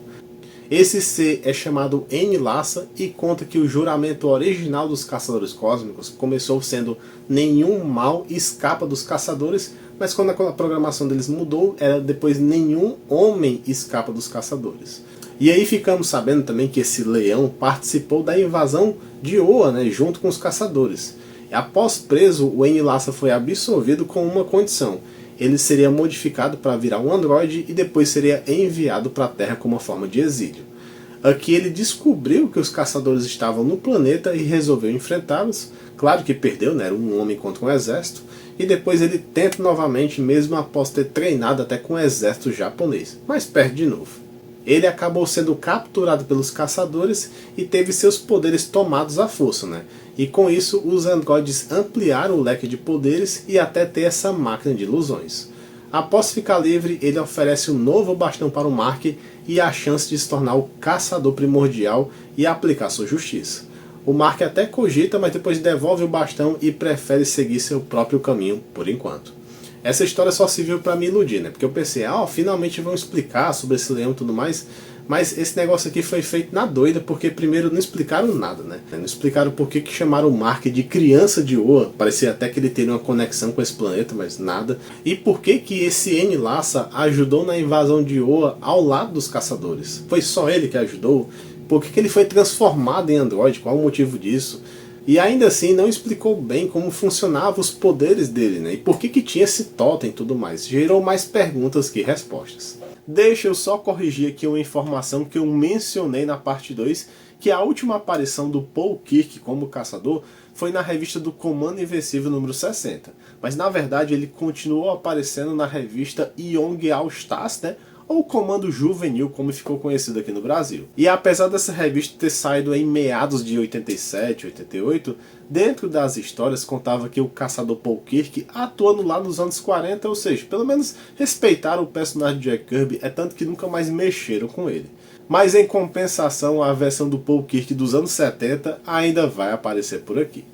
Esse ser é chamado Enlaça e conta que o juramento original dos caçadores cósmicos começou sendo nenhum mal escapa dos caçadores, mas quando a programação deles mudou, era depois nenhum homem escapa dos caçadores. E aí ficamos sabendo também que esse leão participou da invasão de Oa, junto com os caçadores. Após preso, o Enlaça foi absolvido com uma condição: ele seria modificado para virar um androide e depois seria enviado para a Terra como uma forma de exílio. Aqui ele descobriu que os caçadores estavam no planeta e resolveu enfrentá-los. Claro que perdeu, era um homem contra um exército. E depois ele tenta novamente, mesmo após ter treinado até com o exército japonês, mas perde de novo. Ele acabou sendo capturado pelos caçadores e teve seus poderes tomados à força, E com isso os androides ampliaram o leque de poderes e até ter essa máquina de ilusões. Após ficar livre, ele oferece um novo bastão para o Mark e a chance de se tornar o caçador primordial e aplicar sua justiça. O Mark até cogita, mas depois devolve o bastão e prefere seguir seu próprio caminho por enquanto. Essa história só serviu para me iludir, porque eu pensei, finalmente vão explicar sobre esse leão e tudo mais, mas esse negócio aqui foi feito na doida, porque primeiro não explicaram nada, Não explicaram por que chamaram o Mark de Criança de Oa, parecia até que ele teria uma conexão com esse planeta, mas nada. E por que esse Enlaça ajudou na invasão de Oa ao lado dos caçadores? Foi só ele que ajudou? Por que ele foi transformado em androide? Qual o motivo disso? E ainda assim não explicou bem como funcionavam os poderes dele, E por que tinha esse totem e tudo mais. Gerou mais perguntas que respostas. Deixa eu só corrigir aqui uma informação que eu mencionei na parte 2, que a última aparição do Paul Kirk como caçador foi na revista do Comando Invencível número 60. Mas na verdade ele continuou aparecendo na revista Young All Stars, ou Comando Juvenil, como ficou conhecido aqui no Brasil. E apesar dessa revista ter saído em meados de 87, 88, dentro das histórias contava que o caçador Paul Kirk atuando lá nos anos 40, ou seja, pelo menos respeitaram o personagem de Jack Kirby, é tanto que nunca mais mexeram com ele. Mas em compensação, a versão do Paul Kirk dos anos 70 ainda vai aparecer por aqui.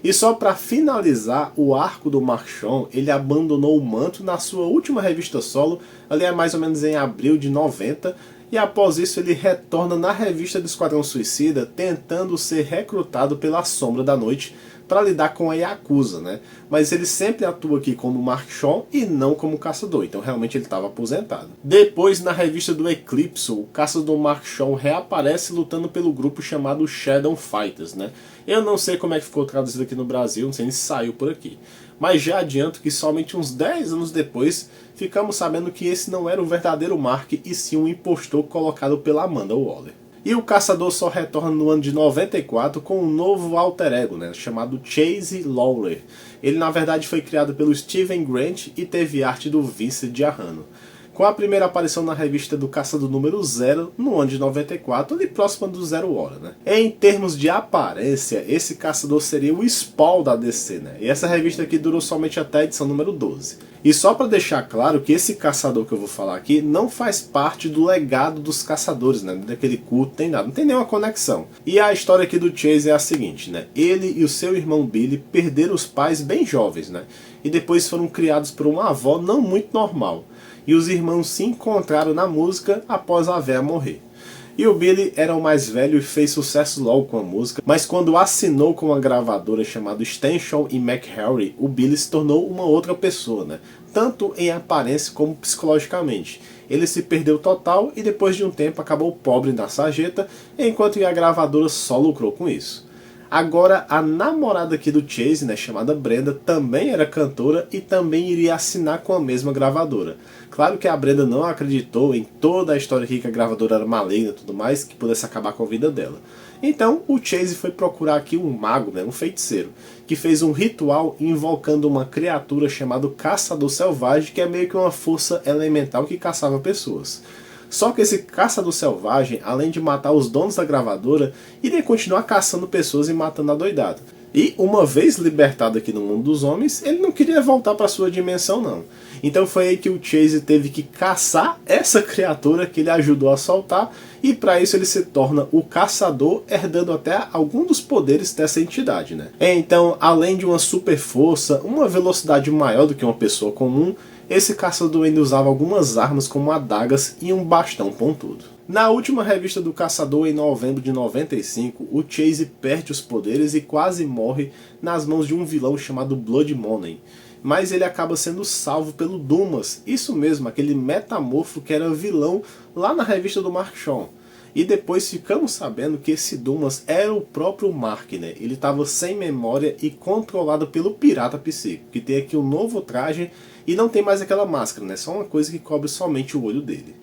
E só para finalizar o arco do Mark Shaw, ele abandonou o manto na sua última revista solo, ali é mais ou menos em abril de 90, e após isso ele retorna na revista do Esquadrão Suicida, tentando ser recrutado pela Sombra da Noite para lidar com a Yakuza, Mas ele sempre atua aqui como Mark Shaw e não como caçador, então realmente ele estava aposentado. Depois, na revista do Eclipse, o caçador Mark Shaw reaparece lutando pelo grupo chamado Shadow Fighters, Eu não sei como é que ficou traduzido aqui no Brasil, não sei nem se saiu por aqui. Mas já adianto que somente uns 10 anos depois, ficamos sabendo que esse não era o verdadeiro Mark e sim um impostor colocado pela Amanda Waller. E o caçador só retorna no ano de 94 com um novo alter ego, chamado Chase Lawler. Ele na verdade foi criado pelo Steven Grant e teve arte do Vince Giarrano. Com a primeira aparição na revista do Caçador número 0, no ano de 94, ali próximo do Zero Hora, Em termos de aparência, esse caçador seria o Spawn da DC, E essa revista aqui durou somente até a edição número 12. E só para deixar claro que esse caçador que eu vou falar aqui não faz parte do legado dos caçadores, Daquele culto, tem nada, não tem nenhuma conexão. E a história aqui do Chase é a seguinte, Ele e o seu irmão Billy perderam os pais bem jovens, E depois foram criados por uma avó não muito normal. E os irmãos se encontraram na música após a véia morrer. E o Billy era o mais velho e fez sucesso logo com a música, mas quando assinou com uma gravadora chamada Stanshall e McHenry, o Billy se tornou uma outra pessoa, tanto em aparência como psicologicamente. Ele se perdeu total e depois de um tempo acabou pobre na sarjeta, enquanto a gravadora só lucrou com isso. Agora a namorada aqui do Chase, chamada Brenda, também era cantora e também iria assinar com a mesma gravadora. Claro que a Brenda não acreditou em toda a história aqui que a gravadora era maligna e tudo mais, que pudesse acabar com a vida dela. Então o Chase foi procurar aqui um mago, um feiticeiro, que fez um ritual invocando uma criatura chamada Caçador Selvagem, que é meio que uma força elemental que caçava pessoas. Só que esse caçador selvagem, além de matar os donos da gravadora, iria continuar caçando pessoas e matando adoidado. E uma vez libertado aqui no mundo dos homens, ele não queria voltar para sua dimensão não. Então foi aí que o Chase teve que caçar essa criatura que ele ajudou a soltar, e para isso ele se torna o caçador, herdando até algum dos poderes dessa entidade, né? Então, além de uma super força, uma velocidade maior do que uma pessoa comum, esse caçador ainda usava algumas armas como adagas e um bastão pontudo. Na última revista do Caçador, em novembro de 95, o Chase perde os poderes e quase morre nas mãos de um vilão chamado Blood Money. Mas ele acaba sendo salvo pelo Dumas, isso mesmo, aquele metamorfo que era vilão lá na revista do Mark Shawn. E depois ficamos sabendo que esse Dumas era o próprio Mark, né? Ele estava sem memória e controlado pelo Pirata Psíquico, que tem aqui um novo traje e não tem mais aquela máscara, né? Só uma coisa que cobre somente o olho dele.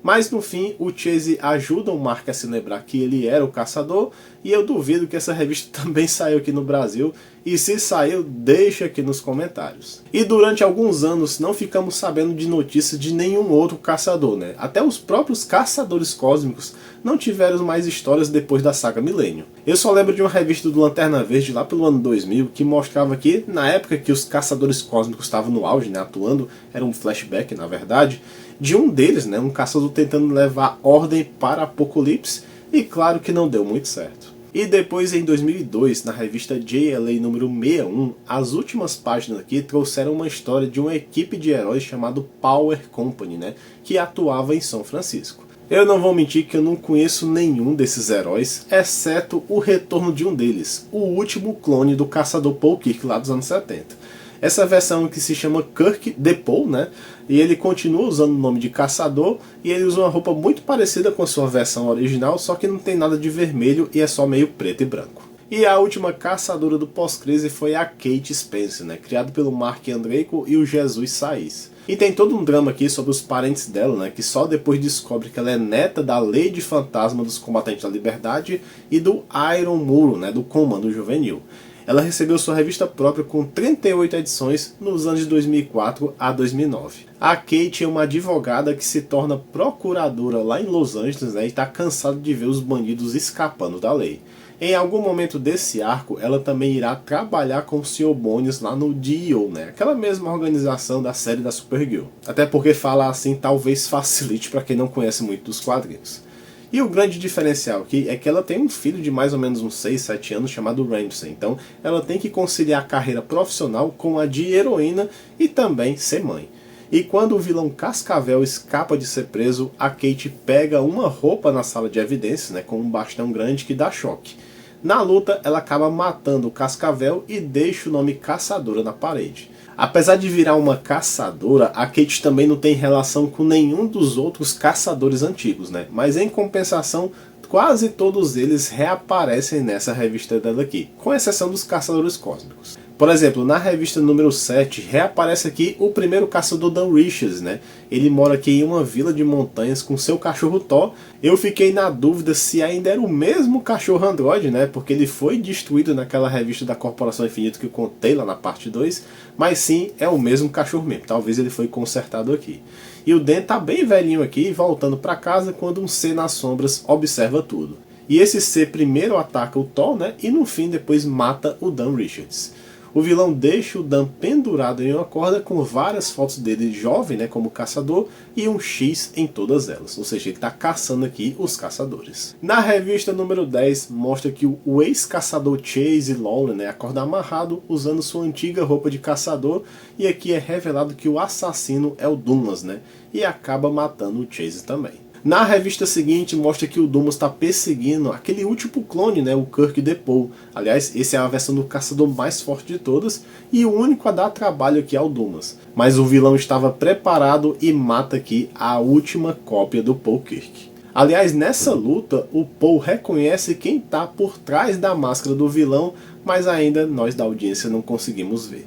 Mas no fim, o Chase ajuda o Mark a se lembrar que ele era o caçador, e eu duvido que essa revista também saiu aqui no Brasil, e se saiu, deixa aqui nos comentários. E durante alguns anos não ficamos sabendo de notícias de nenhum outro caçador, né? Até os próprios caçadores cósmicos não tiveram mais histórias depois da saga Milênio. Eu só lembro de uma revista do Lanterna Verde lá pelo ano 2000 que mostrava que, na época que os caçadores cósmicos estavam no auge, né, atuando, era um flashback na verdade, de um deles, né, um caçador tentando levar ordem para Apocalipse, e claro que não deu muito certo. E depois, em 2002, na revista JLA número 61, as últimas páginas aqui trouxeram uma história de uma equipe de heróis chamado Power Company, né, que atuava em São Francisco. Eu não vou mentir que eu não conheço nenhum desses heróis, exceto o retorno de um deles, o último clone do caçador Paul Kirk lá dos anos 70. Essa versão que se chama Kirk the Paul, né? E ele continua usando o nome de caçador, e ele usa uma roupa muito parecida com a sua versão original, só que não tem nada de vermelho e é só meio preto e branco. E a última caçadora do pós-crise foi a Kate Spencer, né? Criada pelo Mark Andreyko e o Jesus Saiz. E tem todo um drama aqui sobre os parentes dela, né? Que só depois descobre que ela é neta da Lady Fantasma dos Combatentes da Liberdade e do Iron Muro, né? Do Comando Juvenil. Ela recebeu sua revista própria com 38 edições nos anos de 2004 a 2009. A Kate é uma advogada que se torna procuradora lá em Los Angeles, né, e está cansada de ver os bandidos escapando da lei. Em algum momento desse arco, ela também irá trabalhar com o Sr. Bones lá no DEO, né, aquela mesma organização da série da Supergirl. Até porque falar assim talvez facilite para quem não conhece muito dos quadrinhos. E o grande diferencial aqui é que ela tem um filho de mais ou menos uns 6, 7 anos chamado Ramsey. Então ela tem que conciliar a carreira profissional com a de heroína e também ser mãe. E quando o vilão Cascavel escapa de ser preso, a Kate pega uma roupa na sala de evidências, né, com um bastão grande que dá choque. Na luta, ela acaba matando o Cascavel e deixa o nome Caçadora na parede. Apesar de virar uma caçadora, a Kate também não tem relação com nenhum dos outros caçadores antigos, né? Mas em compensação, quase todos eles reaparecem nessa revista dela aqui, com exceção dos caçadores cósmicos. Por exemplo, na revista número 7, reaparece aqui o primeiro caçador Dan Richards, né? Ele mora aqui em uma vila de montanhas com seu cachorro Thor. Eu fiquei na dúvida se ainda era o mesmo cachorro androide, né? Porque ele foi destruído naquela revista da Corporação Infinito que eu contei lá na parte 2. Mas sim, é o mesmo cachorro mesmo. Talvez ele foi consertado aqui. E o Dan tá bem velhinho aqui, voltando para casa quando um ser nas sombras observa tudo. E esse ser primeiro ataca o Thor, né? E no fim depois mata o Dan Richards. O vilão deixa o Dan pendurado em uma corda com várias fotos dele jovem, né, como caçador, e um X em todas elas. Ou seja, ele está caçando aqui os caçadores. Na revista número 10, mostra que o ex-caçador Chase Lawler, né, acorda amarrado usando sua antiga roupa de caçador, e aqui é revelado que o assassino é o Dumas, né, e acaba matando o Chase também. Na revista seguinte mostra que o Dumas está perseguindo aquele último clone, né, o Kirk the Paul. Aliás, esse é a versão do caçador mais forte de todas e o único a dar trabalho aqui ao Dumas. Mas o vilão estava preparado e mata aqui a última cópia do Paul Kirk. Aliás, nessa luta, o Paul reconhece quem está por trás da máscara do vilão, mas ainda nós da audiência não conseguimos ver.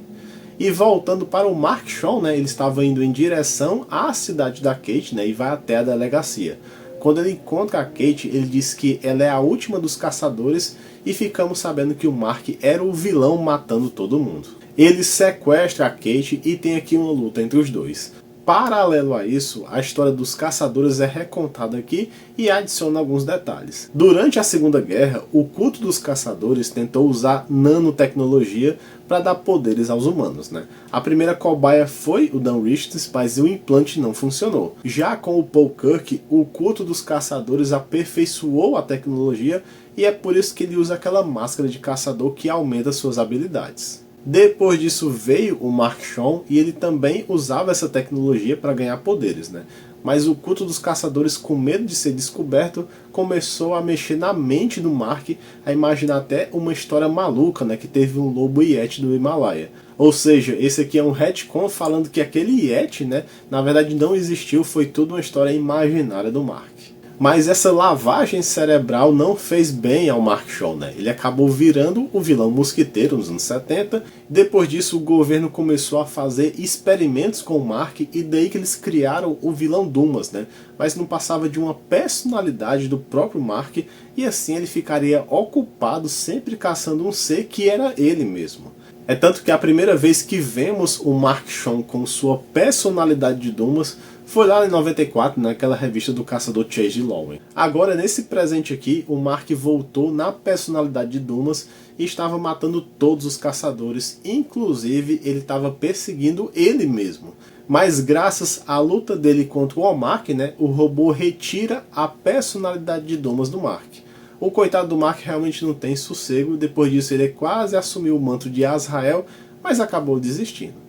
E voltando para o Mark Shawn, né, ele estava indo em direção à cidade da Kate, né, e vai até a delegacia. Quando ele encontra a Kate, ele diz que ela é a última dos caçadores e ficamos sabendo que o Mark era o vilão matando todo mundo. Ele sequestra a Kate e tem aqui uma luta entre os dois. Paralelo a isso, a história dos caçadores é recontada aqui e adiciona alguns detalhes. Durante a Segunda Guerra, o culto dos caçadores tentou usar nanotecnologia para dar poderes aos humanos, né? A primeira cobaia foi o Dan Richters, mas o implante não funcionou. Já com o Paul Kirk, o culto dos caçadores aperfeiçoou a tecnologia e é por isso que ele usa aquela máscara de caçador que aumenta suas habilidades. Depois disso veio o Mark Shawn e ele também usava essa tecnologia para ganhar poderes, né? Mas o culto dos caçadores, com medo de ser descoberto, começou a mexer na mente do Mark, a imaginar até uma história maluca, né? Que teve um lobo Yeti do Himalaia. Ou seja, esse aqui é um retcon falando que aquele Yeti, né, na verdade não existiu, foi tudo uma história imaginária do Mark. Mas essa lavagem cerebral não fez bem ao Mark Shawn, né? Ele acabou virando o vilão mosquiteiro nos anos 70. Depois disso, o governo começou a fazer experimentos com o Mark e daí que eles criaram o vilão Dumas, né? Mas não passava de uma personalidade do próprio Mark e assim ele ficaria ocupado sempre caçando um ser que era ele mesmo. É tanto que a primeira vez que vemos o Mark Shawn com sua personalidade de Dumas foi lá em 94, naquela revista do caçador Chase Lowen. Agora, nesse presente aqui, o Mark voltou na personalidade de Dumas e estava matando todos os caçadores, inclusive ele estava perseguindo ele mesmo. Mas graças à luta dele contra o Omark, né, o robô retira a personalidade de Dumas do Mark. O coitado do Mark realmente não tem sossego, depois disso ele quase assumiu o manto de Azrael, mas acabou desistindo.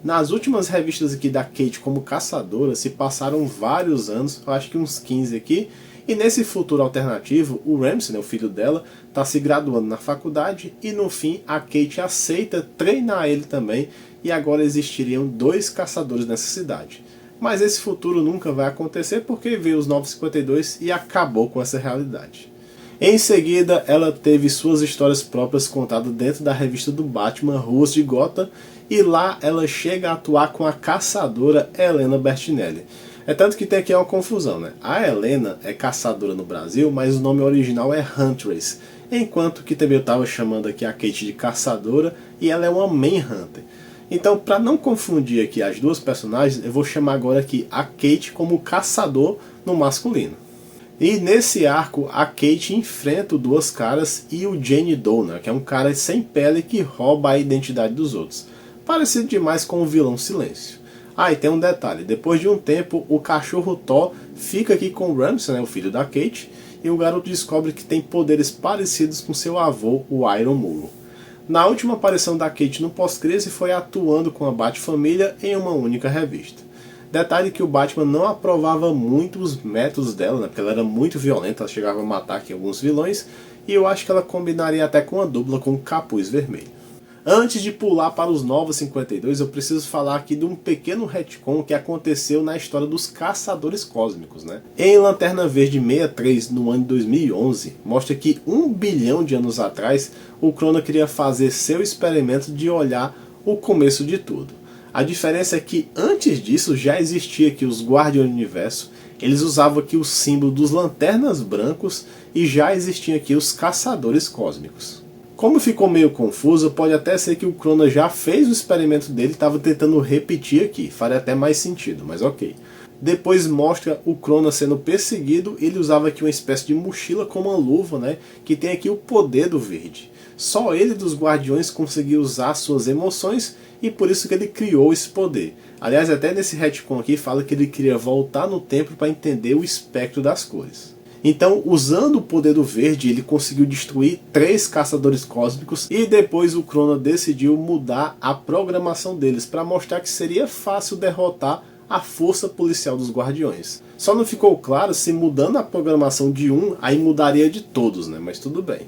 Nas últimas revistas aqui da Kate como caçadora se passaram vários anos, eu acho que uns 15 aqui, e nesse futuro alternativo, o Ramsey, né, o filho dela, está se graduando na faculdade e no fim a Kate aceita treinar ele também e agora existiriam 2 caçadores nessa cidade. Mas esse futuro nunca vai acontecer porque veio os 952 e acabou com essa realidade. Em seguida, ela teve suas histórias próprias contadas dentro da revista do Batman, Ruas de Gotham, e lá ela chega a atuar com a caçadora Helena Bertinelli. É tanto que tem aqui uma confusão, né? A Helena é caçadora no Brasil, mas o nome original é Huntress, enquanto que também eu estava chamando aqui a Kate de caçadora e ela é uma Manhunter. Então, para não confundir aqui as duas personagens, eu vou chamar agora aqui a Kate como caçador no masculino. E nesse arco, a Kate enfrenta o Duas Caras e o Jane Doe, né, que é um cara sem pele que rouba a identidade dos outros. Parecido demais com o vilão Silêncio. Ah, e tem um detalhe, depois de um tempo, o cachorro Thor fica aqui com o Ramsey, né, o filho da Kate, e o garoto descobre que tem poderes parecidos com seu avô, o Iron Muro. Na última aparição da Kate no pós-crise foi atuando com a Bat-Família em uma única revista. Detalhe que o Batman não aprovava muito os métodos dela, né, porque ela era muito violenta, ela chegava a matar aqui alguns vilões, e eu acho que ela combinaria até com a dupla com o Capuz Vermelho. Antes de pular para os Novos 52, eu preciso falar aqui de um pequeno retcon que aconteceu na história dos Caçadores Cósmicos, né? Em Lanterna Verde 63, no ano de 2011, mostra que 1 bilhão de anos atrás, o Krona queria fazer seu experimento de olhar o começo de tudo. A diferença é que antes disso já existia aqui os Guardiões do Universo, eles usavam aqui o símbolo dos Lanternas Brancos e já existiam aqui os Caçadores Cósmicos. Como ficou meio confuso, pode até ser que o Krona já fez o experimento dele e estava tentando repetir aqui, faria até mais sentido, mas ok. Depois mostra o Krona sendo perseguido, ele usava aqui uma espécie de mochila com uma luva, né, que tem aqui o poder do verde. Só ele dos Guardiões conseguia usar suas emoções e por isso que ele criou esse poder. Aliás, até nesse retcon aqui fala que ele queria voltar no tempo para entender o espectro das cores. Então, usando o poder do verde, ele conseguiu destruir 3 caçadores cósmicos e depois o Krona decidiu mudar a programação deles para mostrar que seria fácil derrotar a força policial dos Guardiões. Só não ficou claro se mudando a programação de um, aí mudaria de todos, né? Mas tudo bem.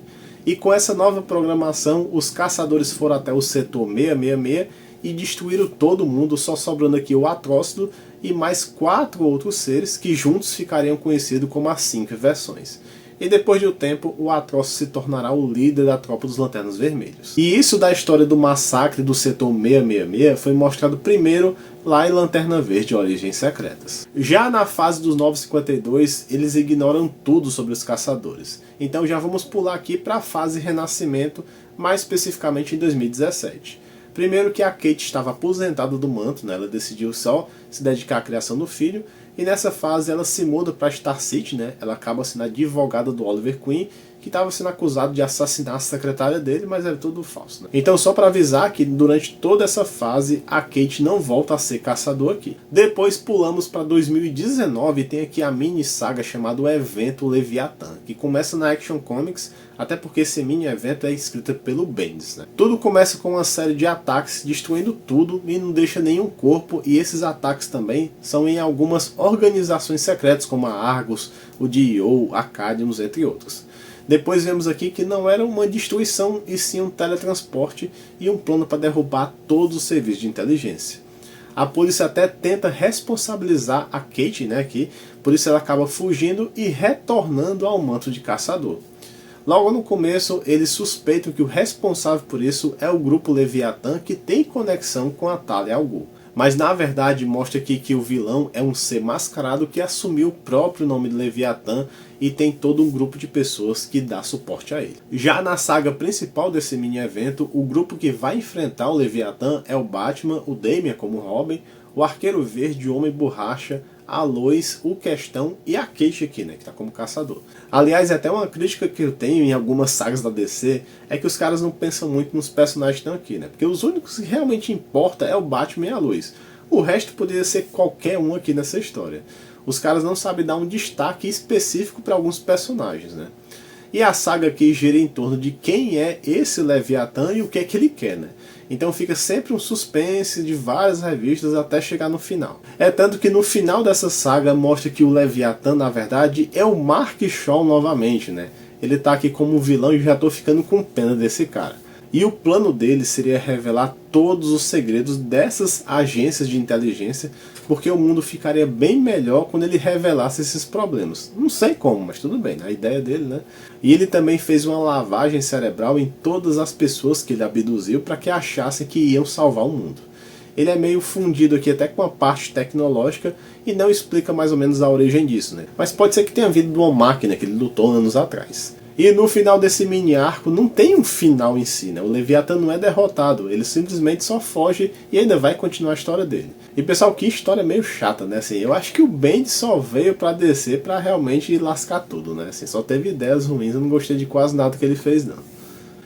E com essa nova programação, os caçadores foram até o setor 666 e destruíram todo mundo, só sobrando aqui o Atrócido e mais 4 outros seres que juntos ficariam conhecidos como as 5 versões. E depois de um tempo, o Atrócido se tornará o líder da tropa dos Lanternas Vermelhos. E isso da história do massacre do setor 666 foi mostrado primeiro lá em Lanterna Verde Origens Secretas. Já na fase dos 952, eles ignoram tudo sobre os caçadores. Então já vamos pular aqui para a fase Renascimento, mais especificamente em 2017. Primeiro que a Kate estava aposentada do manto, né? Ela decidiu só se dedicar à criação do filho, e nessa fase ela se muda para Star City, né? Ela acaba sendo advogada do Oliver Queen, que estava sendo acusado de assassinar a secretária dele, mas era tudo falso, né? Então só para avisar que durante toda essa fase a Kate não volta a ser caçador aqui. Depois pulamos para 2019 e tem aqui a mini saga chamada O Evento Leviathan, que começa na Action Comics, até porque esse mini evento é escrito pelo Bendis, né? Tudo começa com uma série de ataques destruindo tudo e não deixa nenhum corpo, e esses ataques também são em algumas organizações secretas como a Argus, o DEO, a Cadmus, entre outros. Depois vemos aqui que não era uma destruição, e sim um teletransporte e um plano para derrubar todos os serviços de inteligência. A polícia até tenta responsabilizar a Kate, né, aqui, por isso ela acaba fugindo e retornando ao manto de caçador. Logo no começo, eles suspeitam que o responsável por isso é o grupo Leviathan, que tem conexão com a Talia al Ghul. Mas na verdade mostra aqui que o vilão é um ser mascarado que assumiu o próprio nome de Leviathan e tem todo um grupo de pessoas que dá suporte a ele. Já na saga principal desse mini evento, o grupo que vai enfrentar o Leviathan é o Batman, o Damian como Robin, o Arqueiro Verde, o Homem Borracha, a Lois, o Questão e a Kate aqui, né, que tá como caçador. Aliás, até uma crítica que eu tenho em algumas sagas da DC é que os caras não pensam muito nos personagens que estão aqui, né, porque os únicos que realmente importa é o Batman e a Lois. O resto poderia ser qualquer um aqui nessa história. Os caras não sabem dar um destaque específico para alguns personagens, né. E a saga aqui gira em torno de quem é esse Leviathan e o que é que ele quer, né. Então fica sempre um suspense de várias revistas até chegar no final. É tanto que no final dessa saga mostra que o Leviathan, na verdade, é o Mark Shaw novamente, né? Ele tá aqui como vilão e já tô ficando com pena desse cara. E o plano dele seria revelar todos os segredos dessas agências de inteligência, porque o mundo ficaria bem melhor quando ele revelasse esses problemas. Não sei como, mas tudo bem, a ideia dele, né? E ele também fez uma lavagem cerebral em todas as pessoas que ele abduziu para que achassem que iam salvar o mundo. Ele é meio fundido aqui até com a parte tecnológica e não explica mais ou menos a origem disso, né? Mas pode ser que tenha vindo de uma máquina que ele lutou anos atrás. E no final desse mini arco não tem um final em si, né? O Leviathan não é derrotado, ele simplesmente só foge e ainda vai continuar a história dele. E pessoal, que história meio chata, né? Assim, eu acho que o Bendis só veio pra descer pra realmente lascar tudo, né? Assim, só teve ideias ruins, eu não gostei de quase nada que ele fez, não.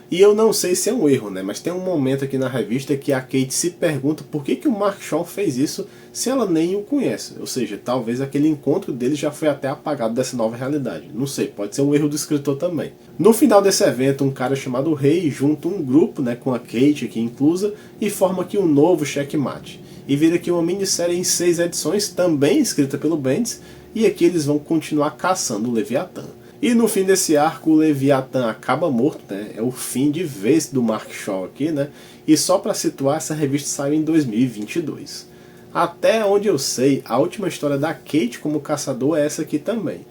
E eu não sei se é um erro, né? Mas tem um momento aqui na revista que a Kate se pergunta por que o Mark Shaw fez isso se ela nem o conhece. Ou seja, talvez aquele encontro dele já foi até apagado dessa nova realidade. Não sei, pode ser um erro do escritor também. No final desse evento, um cara chamado Rei junta um grupo, né, com a Kate aqui inclusa, e forma aqui um novo checkmate. E vira aqui uma minissérie em 6 edições, também escrita pelo Bendis, e aqui eles vão continuar caçando o Leviathan. E no fim desse arco o Leviathan acaba morto, né? É o fim de vez do Mark Shaw aqui, né? E só para situar, essa revista saiu em 2022. Até onde eu sei, a última história da Kate como caçador é essa aqui também.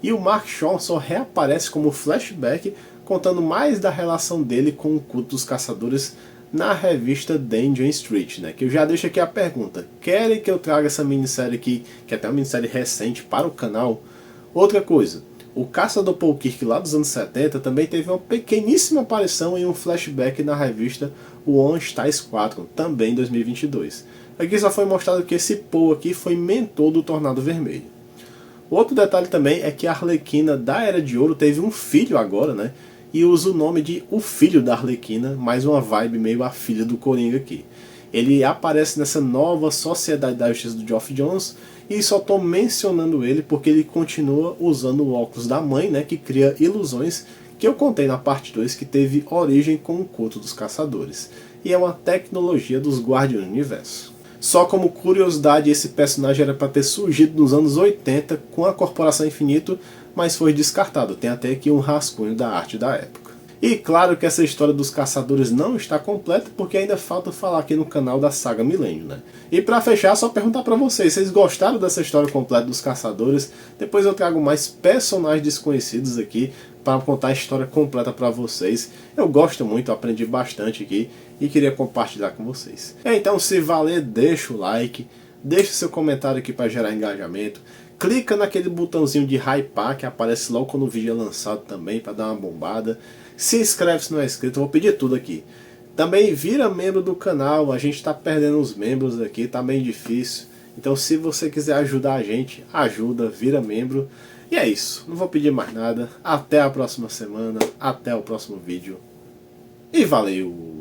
E o Mark Shaw só reaparece como flashback, contando mais da relação dele com o culto dos caçadores na revista Danger Street, né? Que eu já deixo aqui a pergunta: querem que eu traga essa minissérie aqui, que é até uma minissérie recente, para o canal? Outra coisa, o Caçador Paul Kirk lá dos anos 70 também teve uma pequeníssima aparição em um flashback na revista O On Styles 4, também em 2022. Aqui só foi mostrado que esse Paul aqui foi mentor do Tornado Vermelho. Outro detalhe também é que a Arlequina da Era de Ouro teve um filho agora, né? E usa o nome de O Filho da Arlequina, mais uma vibe meio a filha do Coringa aqui. Ele aparece nessa nova Sociedade da Justiça do Geoff Johns, e só estou mencionando ele porque ele continua usando o óculos da mãe, né, que cria ilusões, que eu contei na parte 2 que teve origem com o culto dos caçadores. E é uma tecnologia dos Guardiões do Universo. Só como curiosidade, esse personagem era para ter surgido nos anos 80 com a Corporação Infinito, mas foi descartado. Tem até aqui um rascunho da arte da época. E claro que essa história dos caçadores não está completa, porque ainda falta falar aqui no canal da Saga Milênio, né? E pra fechar, só perguntar pra vocês gostaram dessa história completa dos caçadores? Depois eu trago mais personagens desconhecidos aqui para contar a história completa pra vocês. Eu gosto muito, aprendi bastante aqui e queria compartilhar com vocês. Então, se valer, deixa o like, deixa seu comentário aqui para gerar engajamento. Clica naquele botãozinho de hypar que aparece logo quando o vídeo é lançado também, para dar uma bombada. Se inscreve se não é inscrito, eu vou pedir tudo aqui. Também vira membro do canal, a gente tá perdendo os membros aqui, tá bem difícil. Então se você quiser ajudar a gente, ajuda, vira membro. E é isso, não vou pedir mais nada. Até a próxima semana, até o próximo vídeo. E valeu!